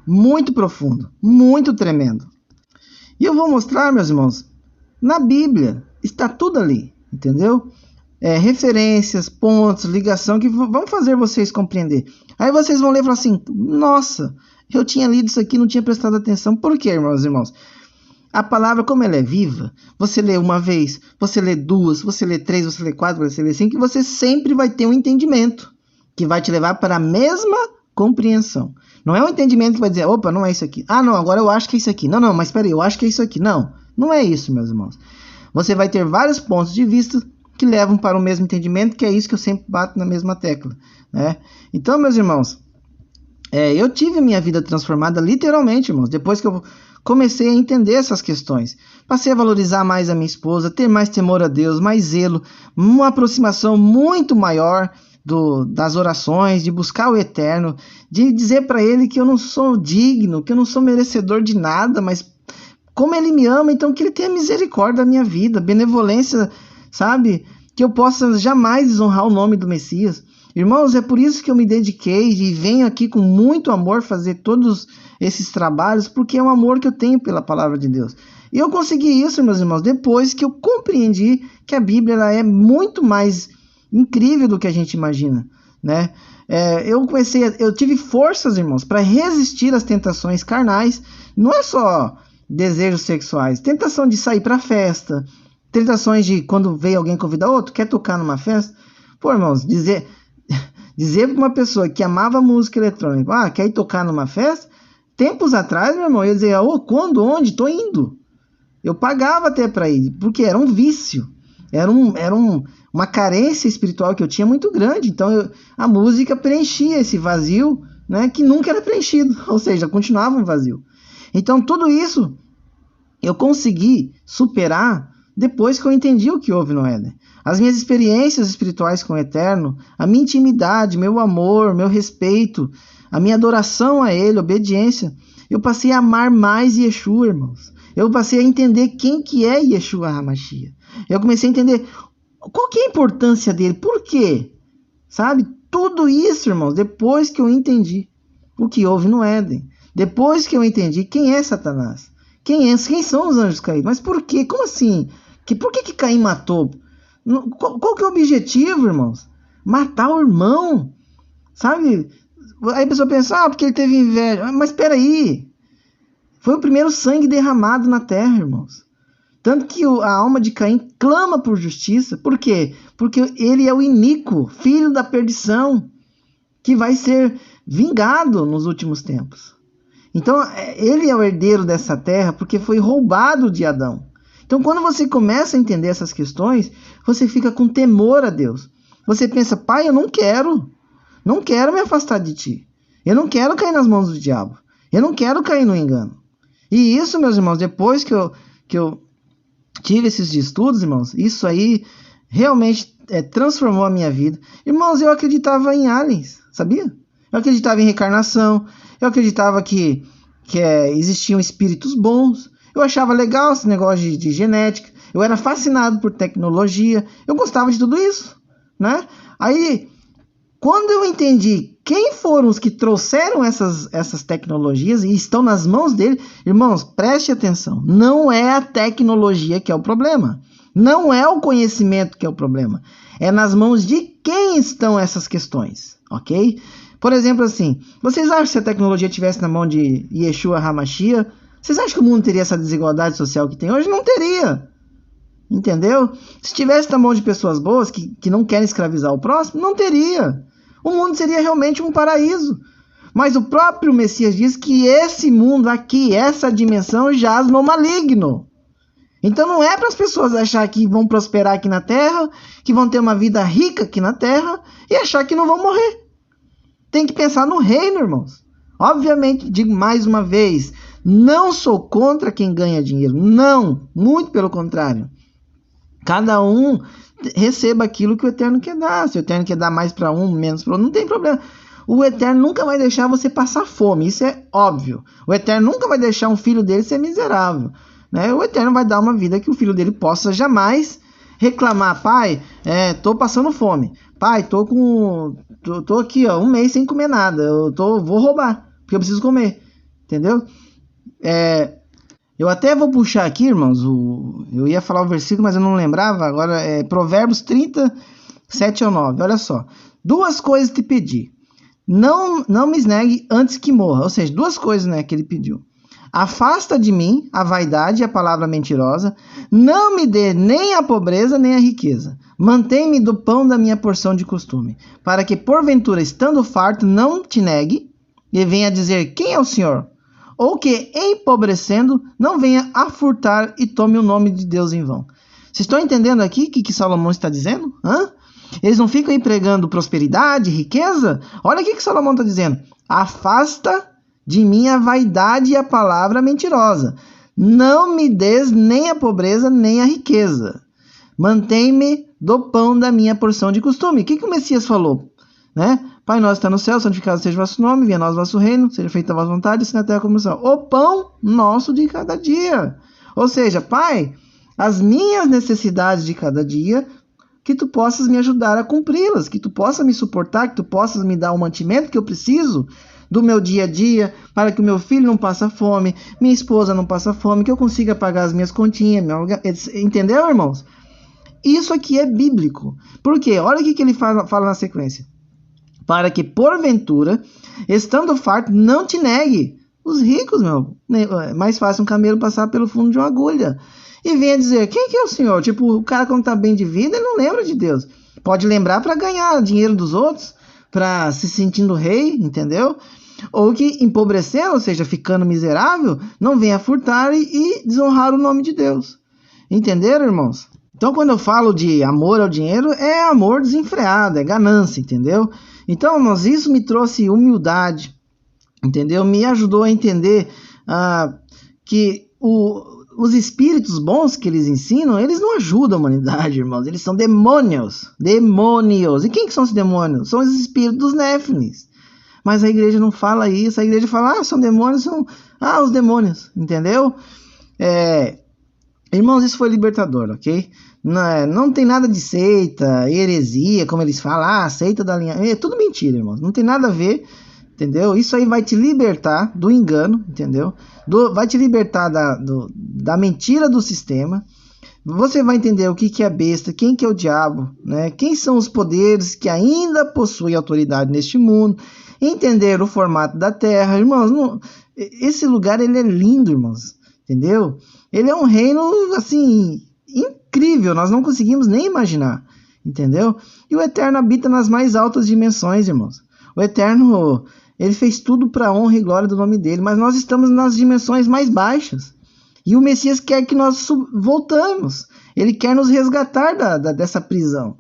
muito profundo, muito tremendo. E eu vou mostrar, meus irmãos, na Bíblia, está tudo ali, entendeu? Referências, pontos, ligação, que vão fazer vocês compreender. Aí vocês vão ler e falar assim, nossa, eu tinha lido isso aqui, não tinha prestado atenção. Por quê, meus irmãos? A palavra, como ela é viva, você lê uma vez, você lê duas, você lê três, você lê quatro, você lê cinco, e você sempre vai ter um entendimento que vai te levar para a mesma compreensão. Não é um entendimento que vai dizer, opa, não é isso aqui. Ah, não, agora eu acho que é isso aqui. Não, mas espera aí, eu acho que é isso aqui. Não, não é isso, meus irmãos. Você vai ter vários pontos de vista que levam para o mesmo entendimento, que é isso que eu sempre bato na mesma tecla, né? Então, meus irmãos, eu tive minha vida transformada literalmente, irmãos, depois que eu comecei a entender essas questões. Passei a valorizar mais a minha esposa, ter mais temor a Deus, mais zelo, uma aproximação muito maior das orações, de buscar o Eterno, de dizer para Ele que eu não sou digno, que eu não sou merecedor de nada, mas como Ele me ama, então que Ele tenha misericórdia da minha vida, benevolência, sabe? Que eu possa jamais desonrar o nome do Messias. Irmãos, é por isso que eu me dediquei e venho aqui com muito amor fazer todos esses trabalhos, porque é um amor que eu tenho pela palavra de Deus. E eu consegui isso, meus irmãos, depois que eu compreendi que a Bíblia ela é muito mais incrível do que a gente imagina, né? Eu tive forças, irmãos, para resistir às tentações carnais. Não é só desejos sexuais, tentação de sair para festa, tentações de quando veio alguém convidar outro, quer tocar numa festa. Pô, irmãos, dizer para uma pessoa que amava música eletrônica, quer ir tocar numa festa? Tempos atrás, meu irmão, eu ia dizer, quando, onde? Tô indo. Eu pagava até para ir, porque era um vício. Uma carência espiritual que eu tinha muito grande. Então a música preenchia esse vazio, né, que nunca era preenchido, ou seja, continuava um vazio. Então tudo isso eu consegui superar depois que eu entendi o que houve no Éden. As minhas experiências espirituais com o Eterno, a minha intimidade, meu amor, meu respeito, a minha adoração a Ele, obediência, eu passei a amar mais Yeshua, irmãos. Eu passei a entender quem que é Yeshua HaMashiach. Eu comecei a entender qual que é a importância dele, por quê? Sabe? Tudo isso, irmãos, depois que eu entendi o que houve no Éden. Depois que eu entendi quem é Satanás. Quem são os anjos caídos? Mas por quê? Como assim? Por que Caim matou? Qual que é o objetivo, irmãos? Matar o irmão. Sabe? Aí a pessoa pensa, porque ele teve inveja. Mas espera aí. Foi o primeiro sangue derramado na terra, irmãos. Tanto que a alma de Caim clama por justiça. Por quê? Porque ele é o iníquo, filho da perdição, que vai ser vingado nos últimos tempos. Então, ele é o herdeiro dessa terra porque foi roubado de Adão. Então, quando você começa a entender essas questões, você fica com temor a Deus. Você pensa, Pai, eu não quero me afastar de Ti. Eu não quero cair nas mãos do diabo. Eu não quero cair no engano. E isso, meus irmãos, depois que eu tive esses estudos, irmãos, isso aí realmente transformou a minha vida. Irmãos, eu acreditava em aliens, sabia? Eu acreditava em reencarnação, eu acreditava que existiam espíritos bons, eu achava legal esse negócio de genética, eu era fascinado por tecnologia, eu gostava de tudo isso, né? Aí, quando eu entendi quem foram os que trouxeram essas tecnologias e estão nas mãos dele, irmãos, preste atenção, não é a tecnologia que é o problema, não é o conhecimento que é o problema, é nas mãos de quem estão essas questões, ok? Por exemplo, assim, vocês acham que se a tecnologia estivesse na mão de Yeshua HaMashiach, vocês acham que o mundo teria essa desigualdade social que tem hoje? Não teria. Entendeu? Se estivesse na mão de pessoas boas que não querem escravizar o próximo, não teria. O mundo seria realmente um paraíso. Mas o próprio Messias diz que esse mundo aqui, essa dimensão, jaz no maligno. Então não é para as pessoas achar que vão prosperar aqui na Terra, que vão ter uma vida rica aqui na Terra e achar que não vão morrer. Tem que pensar no reino, irmãos. Obviamente, digo mais uma vez, não sou contra quem ganha dinheiro. Não, muito pelo contrário. Cada um receba aquilo que o Eterno quer dar. Se o Eterno quer dar mais para um, menos para outro, não tem problema. O Eterno nunca vai deixar você passar fome, isso é óbvio. O Eterno nunca vai deixar um filho dele ser miserável, né? O Eterno vai dar uma vida que o filho dele possa jamais reclamar. Pai, tô passando fome. Pai, tô aqui, ó, um mês sem comer nada. Vou roubar, porque eu preciso comer. Entendeu? Eu até vou puxar aqui, irmãos. Eu ia falar o versículo, mas eu não lembrava. Agora é Provérbios 30, 7 ao 9. Olha só. 2 coisas te pedi. Não me esnegue antes que morra. Ou seja, 2 coisas, né, que ele pediu. Afasta de mim a vaidade e a palavra mentirosa. Não me dê nem a pobreza nem a riqueza. Mantém-me do pão da minha porção de costume, para que, porventura, estando farto, não te negue e venha dizer quem é o Senhor, ou que, empobrecendo, não venha a furtar e tome o nome de Deus em vão. Vocês estão entendendo aqui o que Salomão está dizendo? Eles não ficam aí pregando prosperidade, riqueza? Olha o que Salomão está dizendo. Afasta de mim a vaidade e a palavra mentirosa. Não me des nem a pobreza nem a riqueza. Mantém-me do pão da minha porção de costume. O que o Messias falou? Né? Pai nosso está no céu, santificado seja o vosso nome, venha a nós o vosso reino, seja feita a vossa vontade, assim na terra como no céu. O pão nosso de cada dia. Ou seja, Pai, as minhas necessidades de cada dia, que tu possas me ajudar a cumpri-las, que tu possas me suportar, que tu possas me dar o mantimento que eu preciso do meu dia a dia, para que o meu filho não passe fome, minha esposa não passe fome, que eu consiga pagar as minhas continhas. Entendeu, irmãos? Isso aqui é bíblico. Por quê? Olha o que ele fala na sequência. Para que, porventura, estando farto, não te negue. Os ricos, é mais fácil um camelo passar pelo fundo de uma agulha. E venha dizer, quem que é o Senhor? Tipo, o cara quando está bem de vida, ele não lembra de Deus. Pode lembrar para ganhar dinheiro dos outros, para se sentindo rei, entendeu? Ou que empobrecendo, ou seja, ficando miserável, não venha furtar e desonrar o nome de Deus. Entenderam, irmãos? Então, quando eu falo de amor ao dinheiro, é amor desenfreado, é ganância, entendeu? Então, irmãos, isso me trouxe humildade, entendeu? Me ajudou a entender que os espíritos bons que eles ensinam, eles não ajudam a humanidade, irmãos. Eles são demônios. Demônios. E quem que são os demônios? São os espíritos dos Néfilis. Mas a igreja não fala isso. A igreja fala, são demônios, são os demônios, entendeu? Irmãos, isso foi libertador, ok? Não tem nada de seita, heresia, como eles falam, seita da linha... É tudo mentira, irmãos. Não tem nada a ver, entendeu? Isso aí vai te libertar do engano, entendeu? Vai te libertar da mentira do sistema. Você vai entender o que é besta, quem que é o diabo, né? Quem são os poderes que ainda possuem autoridade neste mundo. Entender o formato da Terra. Irmãos, esse lugar ele é lindo, irmãos. Entendeu? Ele é um reino, assim, incrível. Nós não conseguimos nem imaginar. Entendeu? E o Eterno habita nas mais altas dimensões, irmãos. O Eterno, ele fez tudo para a honra e glória do nome dele. Mas nós estamos nas dimensões mais baixas. E o Messias quer que nós voltamos. Ele quer nos resgatar dessa prisão.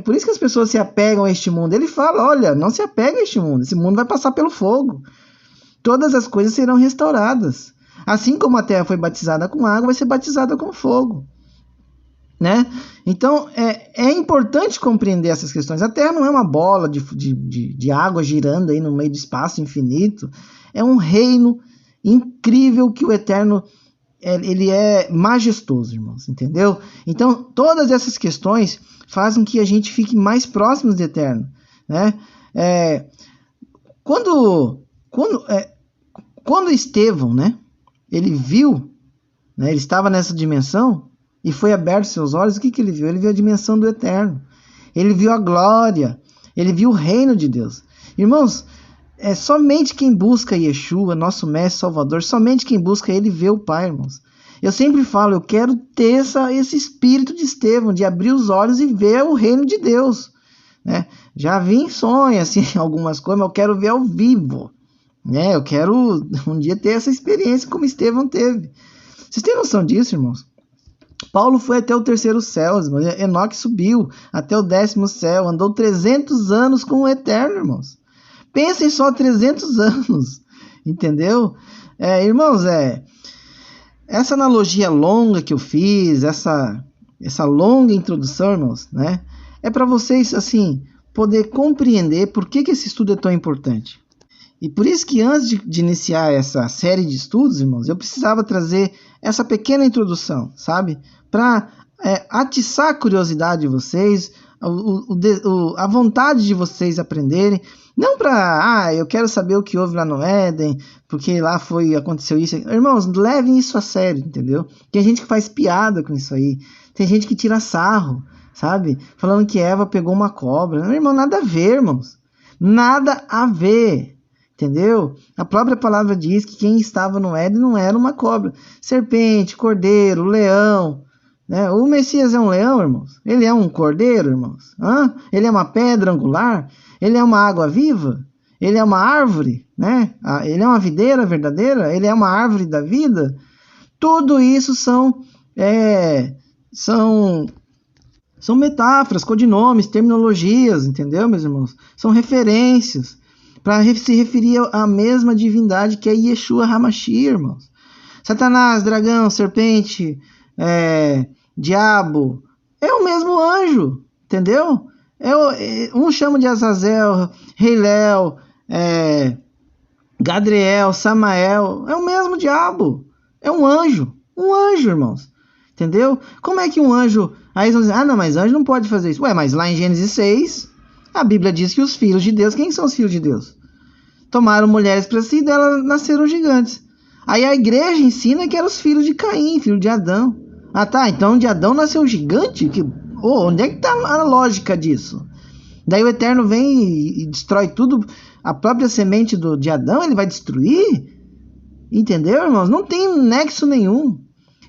Por isso que as pessoas se apegam a este mundo. Ele fala, olha, não se apega a este mundo. Esse mundo vai passar pelo fogo. Todas as coisas serão restauradas. Assim como a terra foi batizada com água, vai ser batizada com fogo. Então, é importante compreender essas questões. A terra não é uma bola de água girando aí no meio do espaço infinito. É um reino incrível que o Eterno... ele é majestoso, irmãos, entendeu? Então, todas essas questões fazem que a gente fique mais próximos do Eterno, né? Quando Estevão, né, ele viu, né, ele estava nessa dimensão e foi aberto seus olhos, o que ele viu? Ele viu a dimensão do Eterno, ele viu a glória, ele viu o reino de Deus. Irmãos, somente quem busca Yeshua, nosso mestre salvador, somente quem busca ele vê o Pai, irmãos. Eu sempre falo, eu quero ter esse espírito de Estevão, de abrir os olhos e ver o reino de Deus, né? Já vi em sonho, assim, algumas coisas, mas eu quero ver ao vivo, né? Eu quero um dia ter essa experiência como Estevão teve. Vocês têm noção disso, irmãos? Paulo foi até o 3º céu, irmãos. Enoque subiu até o 10º céu, andou 300 anos com o Eterno, irmãos. Pensem só 300 anos, entendeu? Irmãos, essa analogia longa que eu fiz, essa longa introdução, irmãos, né? É para vocês, assim, poder compreender por que esse estudo é tão importante. E por isso que antes de iniciar essa série de estudos, irmãos, eu precisava trazer essa pequena introdução, sabe? Para atiçar a curiosidade de vocês, a vontade de vocês aprenderem. Não para, eu quero saber o que houve lá no Éden, porque lá aconteceu isso. Irmãos, levem isso a sério, entendeu? Tem gente que faz piada com isso aí. Tem gente que tira sarro, sabe? Falando que Eva pegou uma cobra. Não, irmão, nada a ver, irmãos. Nada a ver, entendeu? A própria palavra diz que quem estava no Éden não era uma cobra. Serpente, cordeiro, leão, né? O Messias é um leão, irmãos? Ele é um cordeiro, irmãos? Ele é uma pedra angular? Ele é uma água viva? Ele é uma árvore, né? Ele é uma videira verdadeira? Ele é uma árvore da vida? Tudo isso são metáforas, codinomes, terminologias, entendeu, meus irmãos? São referências para se referir à mesma divindade que é Yeshua HaMashiach, irmãos. Satanás, dragão, serpente, diabo, é o mesmo anjo, entendeu? Um chama de Azazel, Rei Léo, Gadriel, Samael, é o mesmo diabo, é um anjo, irmãos, entendeu? Como é que um anjo, aí eles vão dizer, não, mas anjo não pode fazer isso. Mas lá em Gênesis 6, a Bíblia diz que os filhos de Deus, quem são os filhos de Deus? Tomaram mulheres para si e delas nasceram gigantes. Aí a igreja ensina que eram os filhos de Caim, filho de Adão. Então de Adão nasceu um gigante? Onde é que está a lógica disso? Daí o Eterno vem e destrói tudo. A própria semente de Adão ele vai destruir? Entendeu, irmãos? Não tem nexo nenhum.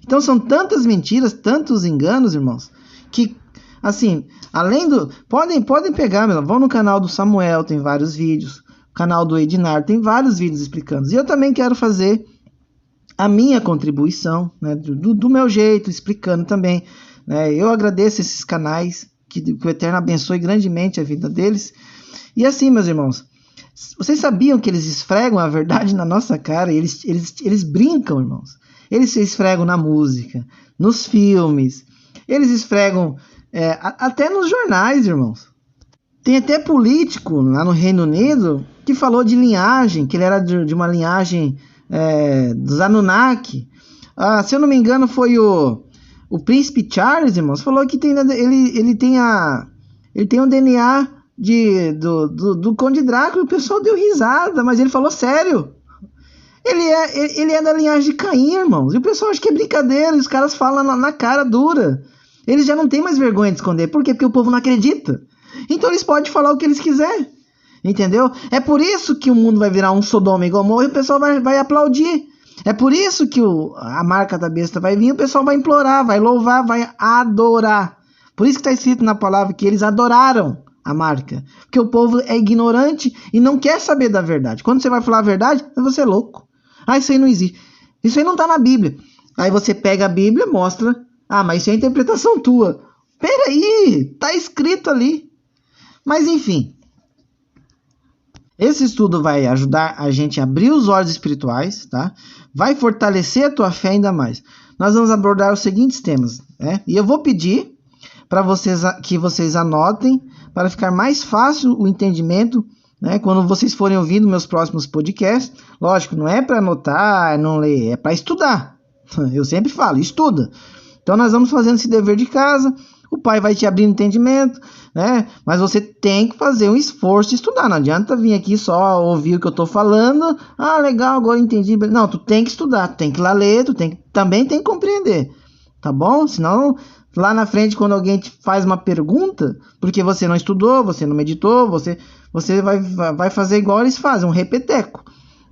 Então são tantas mentiras, tantos enganos, irmãos, que, assim, além do... Podem pegar, vão no canal do Samuel, tem vários vídeos. O canal do Edinar tem vários vídeos explicando. E eu também quero fazer a minha contribuição, né, do meu jeito, explicando também, né? Eu agradeço esses canais, que o Eterno abençoe grandemente a vida deles. E assim, meus irmãos, vocês sabiam que eles esfregam a verdade na nossa cara? Eles brincam, irmãos. Eles se esfregam na música, nos filmes, eles esfregam até nos jornais, irmãos. Tem até político lá no Reino Unido que falou de linhagem, que ele era de uma linhagem dos Anunnaki. Se eu não me engano, foi o príncipe Charles, irmãos, falou que ele tem um DNA do Conde Drácula. O pessoal deu risada, mas ele falou sério. Ele é da linhagem de Caim, irmãos. E o pessoal acha que é brincadeira, e os caras falam na cara dura. Eles já não têm mais vergonha de esconder. Por quê? Porque o povo não acredita. Então eles podem falar o que eles quiserem. Entendeu? É por isso que o mundo vai virar um Sodoma e Gomorra e o pessoal vai aplaudir. É por isso que a marca da besta vai vir, o pessoal vai implorar, vai louvar, vai adorar. Por isso que está escrito na palavra que eles adoraram a marca. Porque o povo é ignorante e não quer saber da verdade. Quando você vai falar a verdade, você é louco. Isso aí não existe. Isso aí não está na Bíblia. Aí você pega a Bíblia e mostra. Mas isso é a interpretação tua. Peraí, está escrito ali. Mas enfim. Esse estudo vai ajudar a gente a abrir os olhos espirituais, tá? Vai fortalecer a tua fé ainda mais. Nós vamos abordar os seguintes temas, né? E eu vou pedir para que vocês anotem, para ficar mais fácil o entendimento, né? Quando vocês forem ouvindo meus próximos podcasts. Lógico, não é para anotar, não ler, é para estudar. Eu sempre falo, estuda. Então nós vamos fazendo esse dever de casa. O pai vai te abrindo entendimento, né? Mas você tem que fazer um esforço de estudar. Não adianta vir aqui só ouvir o que eu estou falando. Legal, agora entendi. Não, tu tem que estudar, tu tem que ir lá ler, também tem que compreender. Tá bom? Senão, lá na frente, quando alguém te faz uma pergunta, porque você não estudou, você não meditou, você vai fazer igual eles fazem, um repeteco.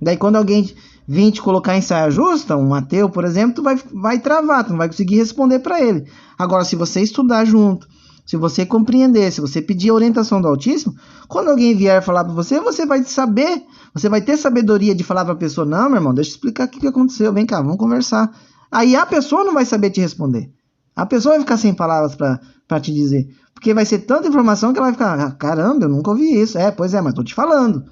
Daí quando alguém vir te colocar em saia justa, um ateu, por exemplo, tu vai travar, tu não vai conseguir responder para ele. Agora, se você estudar junto, se você compreender, se você pedir a orientação do Altíssimo, quando alguém vier falar para você, você vai saber, você vai ter sabedoria de falar para a pessoa, não, meu irmão, deixa eu explicar o que aconteceu, vem cá, vamos conversar. Aí a pessoa não vai saber te responder. A pessoa vai ficar sem palavras para te dizer, porque vai ser tanta informação que ela vai ficar, caramba, eu nunca ouvi isso. Pois é, mas tô te falando.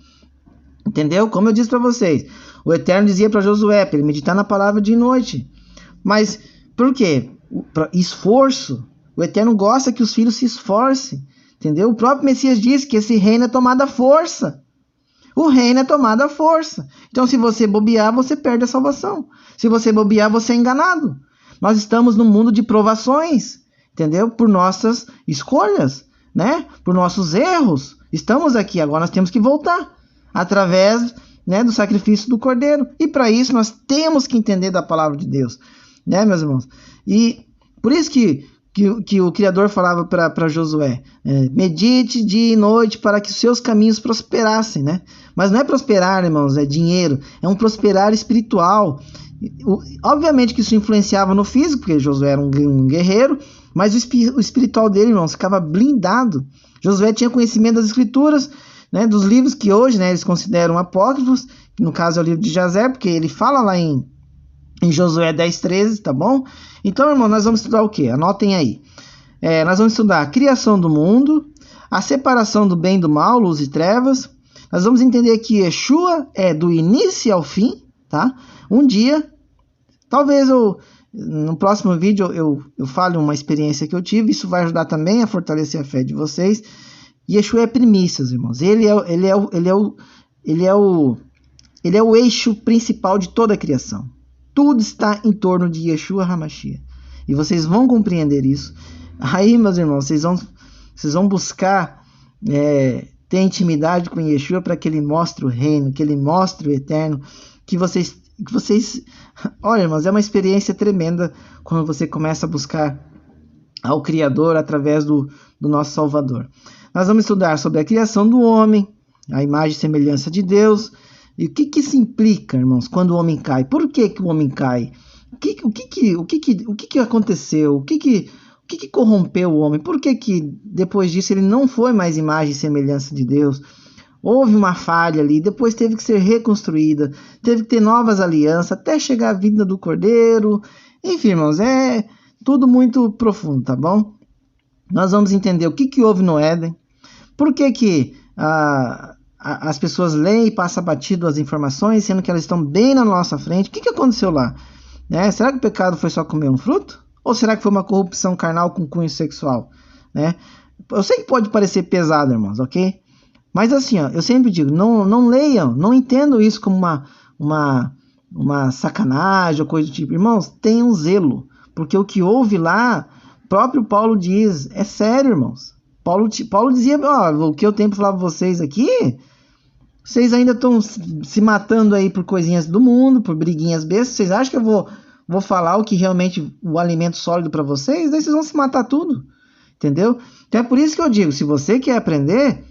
Entendeu? Como eu disse para vocês, o Eterno dizia para Josué, para ele meditar na palavra de noite. Mas por quê? Esforço. O Eterno gosta que os filhos se esforcem. Entendeu? O próprio Messias disse que esse reino é tomado à força. O reino é tomado à força. Então, se você bobear, você perde a salvação. Se você bobear, você é enganado. Nós estamos num mundo de provações, entendeu? Por nossas escolhas, né? Por nossos erros. Estamos aqui, agora nós temos que voltar. Através, né, do sacrifício do Cordeiro. E para isso nós temos que entender da palavra de Deus, né, meus irmãos? E por isso que o Criador falava para Josué, medite dia e noite para que os seus caminhos prosperassem, né? Mas não é prosperar, irmãos, é dinheiro, é um prosperar espiritual. Obviamente que isso influenciava no físico, porque Josué era um guerreiro, mas o espiritual dele, irmãos, ficava blindado. Josué tinha conhecimento das escrituras, né, dos livros que hoje, né, eles consideram apócrifos, que no caso é o livro de Jazer, porque ele fala lá em Josué 10:13, tá bom? Então, irmão, nós vamos estudar o quê? Anotem aí. Nós vamos estudar a criação do mundo, a separação do bem e do mal, luz e trevas. Nós vamos entender que Yeshua é do início ao fim, tá? Um dia, talvez no próximo vídeo eu fale uma experiência que eu tive, isso vai ajudar também a fortalecer a fé de vocês. Yeshua é primícias, irmãos. Ele é o eixo principal de toda a criação. Tudo está em torno de Yeshua HaMashiach. E vocês vão compreender isso. Aí, meus irmãos, vocês vão buscar ter intimidade com Yeshua para que ele mostre o reino, que ele mostre o eterno, que vocês... Olha, irmãos, é uma experiência tremenda quando você começa a buscar ao Criador através do nosso Salvador. Nós vamos estudar sobre a criação do homem, a imagem e semelhança de Deus. E o que isso implica, irmãos, quando o homem cai? Por que o homem cai? O que aconteceu? O que corrompeu o homem? Por que depois disso ele não foi mais imagem e semelhança de Deus? Houve uma falha ali, depois teve que ser reconstruída, teve que ter novas alianças, até chegar a vinda do Cordeiro. Enfim, irmãos, tudo muito profundo, tá bom? Nós vamos entender o que houve no Éden, por que as pessoas leem e passam batido as informações, sendo que elas estão bem na nossa frente. O que aconteceu lá? Né? Será que o pecado foi só comer um fruto? Ou será que foi uma corrupção carnal com cunho sexual? Né? Eu sei que pode parecer pesado, irmãos, ok? Mas assim, ó, eu sempre digo, não leiam, não entendam isso como uma sacanagem ou coisa do tipo. Irmãos, tenham zelo, porque o que houve lá, próprio Paulo diz, é sério, irmãos. Paulo dizia, ó, o que eu tenho para falar para vocês aqui, vocês ainda estão se matando aí por coisinhas do mundo, por briguinhas bestas. Vocês acham que eu vou falar o que realmente, o alimento sólido para vocês? Daí vocês vão se matar tudo, entendeu? Então é por isso que eu digo, se você quer aprender,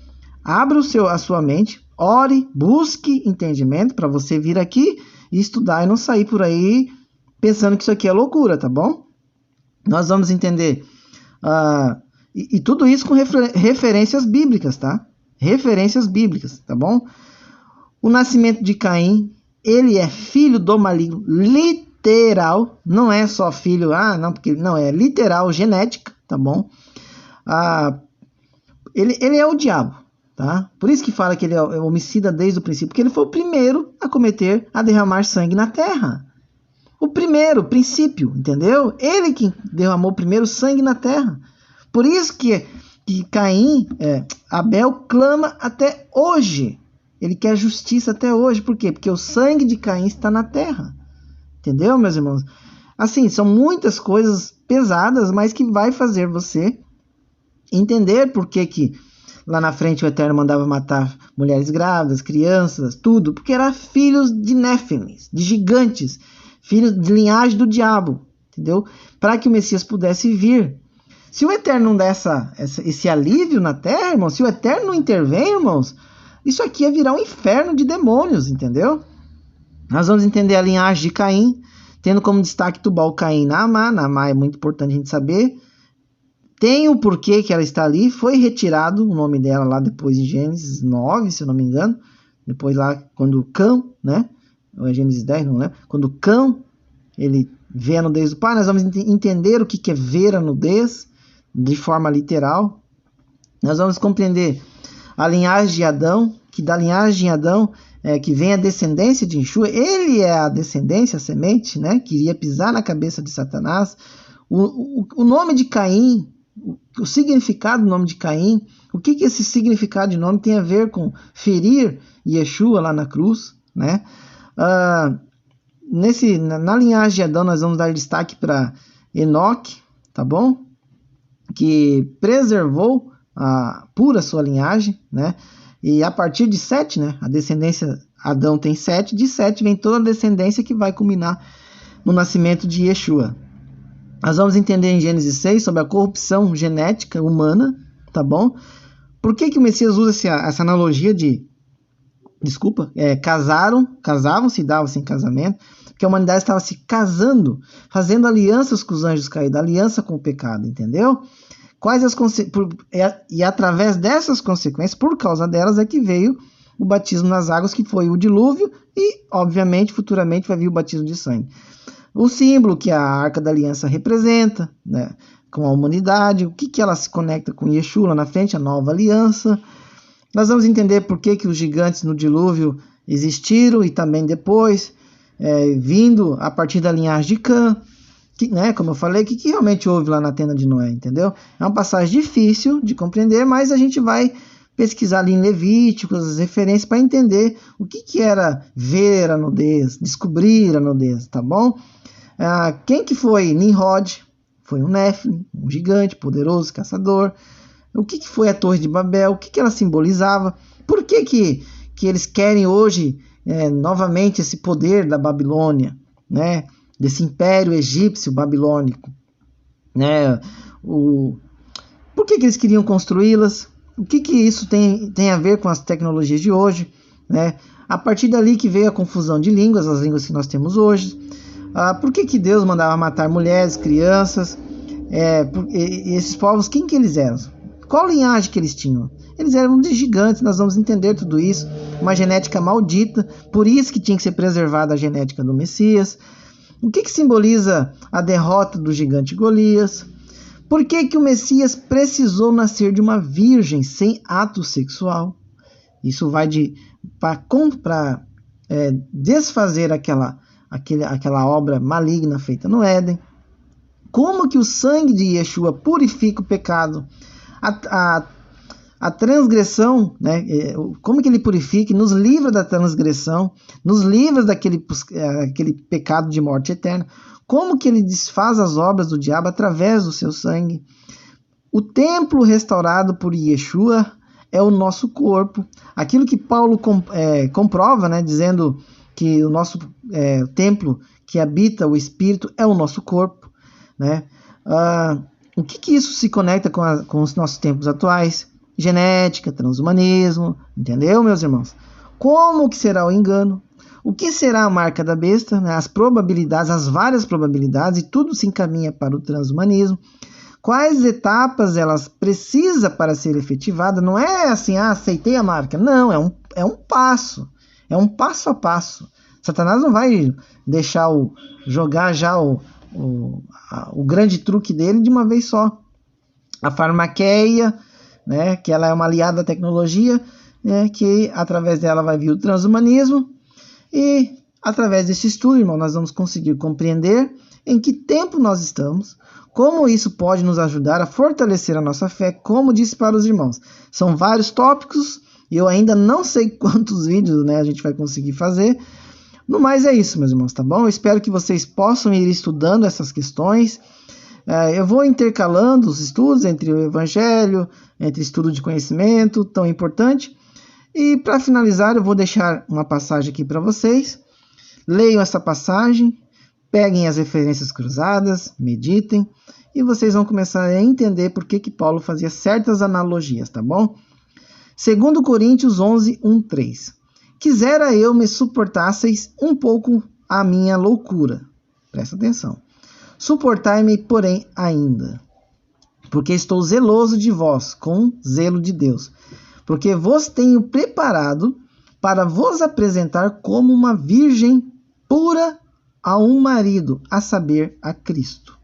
abra a sua mente, ore, busque entendimento para você vir aqui e estudar e não sair por aí pensando que isso aqui é loucura, tá bom? Nós vamos entender e tudo isso com referências bíblicas, tá? Referências bíblicas, tá bom? O nascimento de Caim, ele é filho do maligno, literal, não é só filho, não, é literal, genética, tá bom? Ele é o diabo, tá? Por isso que fala que ele é homicida desde o princípio, porque ele foi o primeiro a derramar sangue na terra. O princípio, entendeu? Ele que derramou o primeiro sangue na terra. Por isso que Caim, Abel clama até hoje. Ele quer justiça até hoje. Por quê? Porque o sangue de Caim está na terra. Entendeu, meus irmãos? Assim, são muitas coisas pesadas, mas que vai fazer você entender por que lá na frente o Eterno mandava matar mulheres grávidas, crianças, tudo. Porque eram filhos de Néfilis, de gigantes, filhos de linhagem do diabo, entendeu? Para que o Messias pudesse vir. Se o Eterno não der esse alívio na terra, irmãos, se o Eterno não intervém, irmãos, isso aqui ia virar um inferno de demônios, entendeu? Nós vamos entender a linhagem de Caim, tendo como destaque Tubal-Caim Naamá. Naamá é muito importante a gente saber. Tem o porquê que ela está ali, foi retirado o nome dela lá depois em Gênesis 9, se eu não me engano. Depois lá, quando Cão, né? Ou é Gênesis 10, não lembro. Quando Cão, ele vê a nudez do pai, nós vamos entender o que é ver a nudez, de forma literal. Nós vamos compreender a linhagem de Adão, que da linhagem de Adão que vem a descendência de Yeshua. Ele é a descendência, a semente, né, que iria pisar na cabeça de Satanás. O nome de Caim, o significado do nome de Caim, o que esse significado de nome tem a ver com ferir Yeshua lá na cruz, né? Na linhagem de Adão nós vamos dar destaque para Enoque, tá bom? Que preservou pura sua linhagem, né? E a partir de Sete, né? A descendência, Adão tem Sete, de Sete vem toda a descendência que vai culminar no nascimento de Yeshua. Nós vamos entender em Gênesis 6 sobre a corrupção genética humana, tá bom? Por que o Messias usa essa analogia de casavam-se e davam-se em casamento? Porque a humanidade estava se casando, fazendo alianças com os anjos caídos, aliança com o pecado, entendeu? E através dessas consequências, por causa delas, é que veio o batismo nas águas, que foi o dilúvio, e, obviamente, futuramente vai vir o batismo de sangue. O símbolo que a Arca da Aliança representa, né, com a humanidade, o que ela se conecta com Yeshua lá na frente, a nova aliança. Nós vamos entender por que os gigantes no dilúvio existiram e também depois, vindo a partir da linhagem de Cã, né, como eu falei, o que realmente houve lá na tenda de Noé, entendeu? É uma passagem difícil de compreender, mas a gente vai pesquisar ali em Levíticos, as referências, para entender o que era ver a nudez, descobrir a nudez, tá bom? Quem que foi Nimrod? Foi um Néfilim, um gigante, poderoso, caçador. O que foi a Torre de Babel? O que ela simbolizava? Por que eles querem hoje novamente esse poder da Babilônia, né? Desse império egípcio babilônico, né? Por que eles queriam construí-las? O que isso tem a ver com as tecnologias de hoje, né? A partir dali que veio a confusão de línguas, as línguas que nós temos hoje. Por que Deus mandava matar mulheres, crianças? Esses povos, quem que eles eram? Qual linhagem que eles tinham? Eles eram de gigantes, nós vamos entender tudo isso. Uma genética maldita, por isso que tinha que ser preservada a genética do Messias. O que simboliza a derrota do gigante Golias? Por que o Messias precisou nascer de uma virgem sem ato sexual? Isso vai para desfazer aquela obra maligna feita no Éden. Como que o sangue de Yeshua purifica o pecado? A transgressão, né? Como que ele purifica e nos livra da transgressão, nos livra daquele pecado de morte eterna? Como que ele desfaz as obras do diabo através do seu sangue? O templo restaurado por Yeshua é o nosso corpo. Aquilo que Paulo comprova, né, dizendo que o nosso templo que habita o Espírito é o nosso corpo, né? O que isso se conecta com os nossos tempos atuais? Genética, transhumanismo, entendeu, meus irmãos? Como que será o engano? O que será a marca da besta? Né? As probabilidades, as várias probabilidades, e tudo se encaminha para o transhumanismo. Quais etapas elas precisam para ser efetivada? Não é assim, aceitei a marca. Não, é um passo. É um passo a passo. Satanás não vai deixar jogar já o grande truque dele de uma vez só. A farmaqueia, né, que ela é uma aliada da tecnologia, né, que através dela vai vir o transhumanismo, e através desse estudo, irmão, nós vamos conseguir compreender em que tempo nós estamos, como isso pode nos ajudar a fortalecer a nossa fé, como disse para os irmãos. São vários tópicos, e eu ainda não sei quantos vídeos, né, a gente vai conseguir fazer. No mais é isso, meus irmãos, tá bom? Eu espero que vocês possam ir estudando essas questões. Eu vou intercalando os estudos entre o Evangelho, entre estudo de conhecimento, tão importante. E para finalizar, eu vou deixar uma passagem aqui para vocês. Leiam essa passagem, peguem as referências cruzadas, meditem, e vocês vão começar a entender por que Paulo fazia certas analogias, tá bom? 2 Coríntios 11, 1, 3. Quisera eu me suportasseis um pouco a minha loucura. Presta atenção. Suportai-me, porém, ainda, porque estou zeloso de vós, com zelo de Deus, porque vos tenho preparado para vos apresentar como uma virgem pura a um marido, a saber, a Cristo.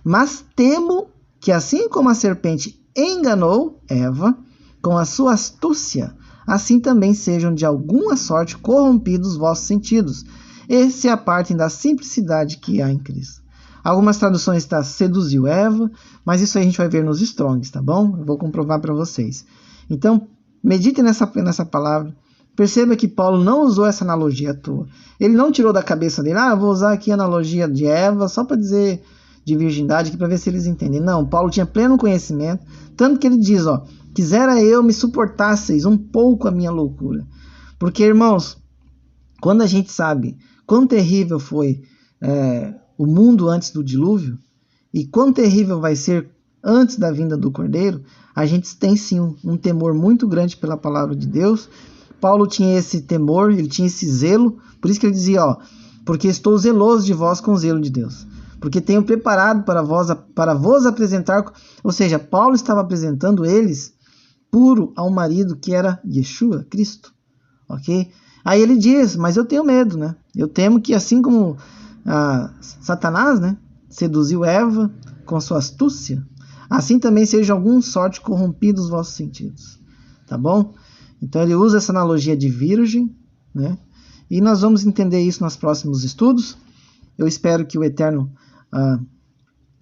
Mas temo que, assim como a serpente enganou Eva com a sua astúcia, assim também sejam de alguma sorte corrompidos vossos sentidos, e se apartem da simplicidade que há em Cristo. Algumas traduções está seduziu Eva, mas isso aí a gente vai ver nos Strongs, tá bom? Eu vou comprovar para vocês. Então, medite nessa palavra. Perceba que Paulo não usou essa analogia à toa. Ele não tirou da cabeça dele, eu vou usar aqui a analogia de Eva só para dizer de virgindade, para ver se eles entendem. Não, Paulo tinha pleno conhecimento, tanto que ele diz, quisera eu me suportasseis um pouco a minha loucura. Porque, irmãos, quando a gente sabe quão terrível foi o mundo antes do dilúvio, e quão terrível vai ser antes da vinda do Cordeiro, a gente tem sim um temor muito grande pela palavra de Deus. Paulo tinha esse temor, ele tinha esse zelo, por isso que ele dizia, porque estou zeloso de vós com zelo de Deus, porque tenho preparado para vos apresentar, ou seja, Paulo estava apresentando eles puro a um marido que era Yeshua, Cristo, ok? Aí ele diz, mas eu tenho medo, né? Eu temo que assim como Satanás, né, seduziu Eva com sua astúcia, assim também sejam algum sorte corrompidos os vossos sentidos, tá bom? Então ele usa essa analogia de virgem, né? E nós vamos entender isso nos próximos estudos. Eu espero que o Eterno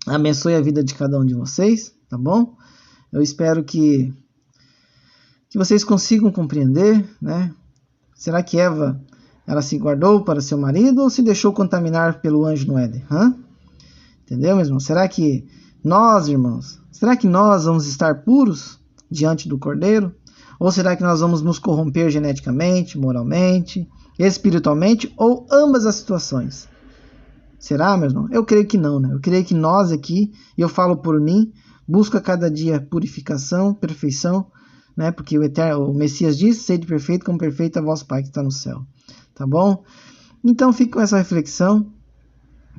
abençoe a vida de cada um de vocês, tá bom? Eu espero que vocês consigam compreender, né? Será que Eva, ela se guardou para seu marido ou se deixou contaminar pelo anjo no Éden? Entendeu, meu irmão? Será que nós, irmãos, vamos estar puros diante do Cordeiro? Ou será que nós vamos nos corromper geneticamente, moralmente, espiritualmente, ou ambas as situações? Será, meu irmão? Eu creio que não, né? Eu creio que nós aqui, e eu falo por mim, busca cada dia purificação, perfeição, né? Porque o Messias diz, sede perfeito como perfeito é vosso Pai que está no céu. Tá bom? Então fica com essa reflexão,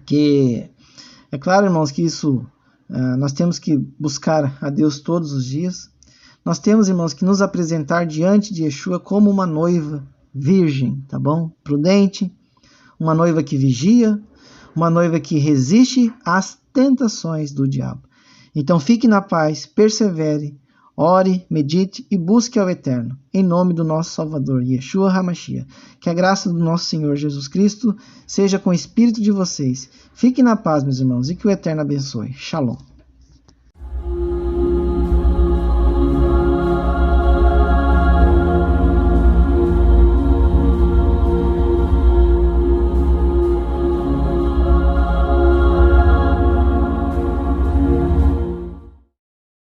que é claro, irmãos, que isso nós temos que buscar a Deus todos os dias. Nós temos, irmãos, que nos apresentar diante de Yeshua como uma noiva virgem, tá bom? Prudente, uma noiva que vigia, uma noiva que resiste às tentações do diabo. Então fique na paz, persevere, ore, medite e busque ao Eterno, em nome do nosso Salvador, Yeshua HaMashiach. Que a graça do nosso Senhor Jesus Cristo seja com o espírito de vocês. Fique na paz, meus irmãos, e que o Eterno abençoe. Shalom.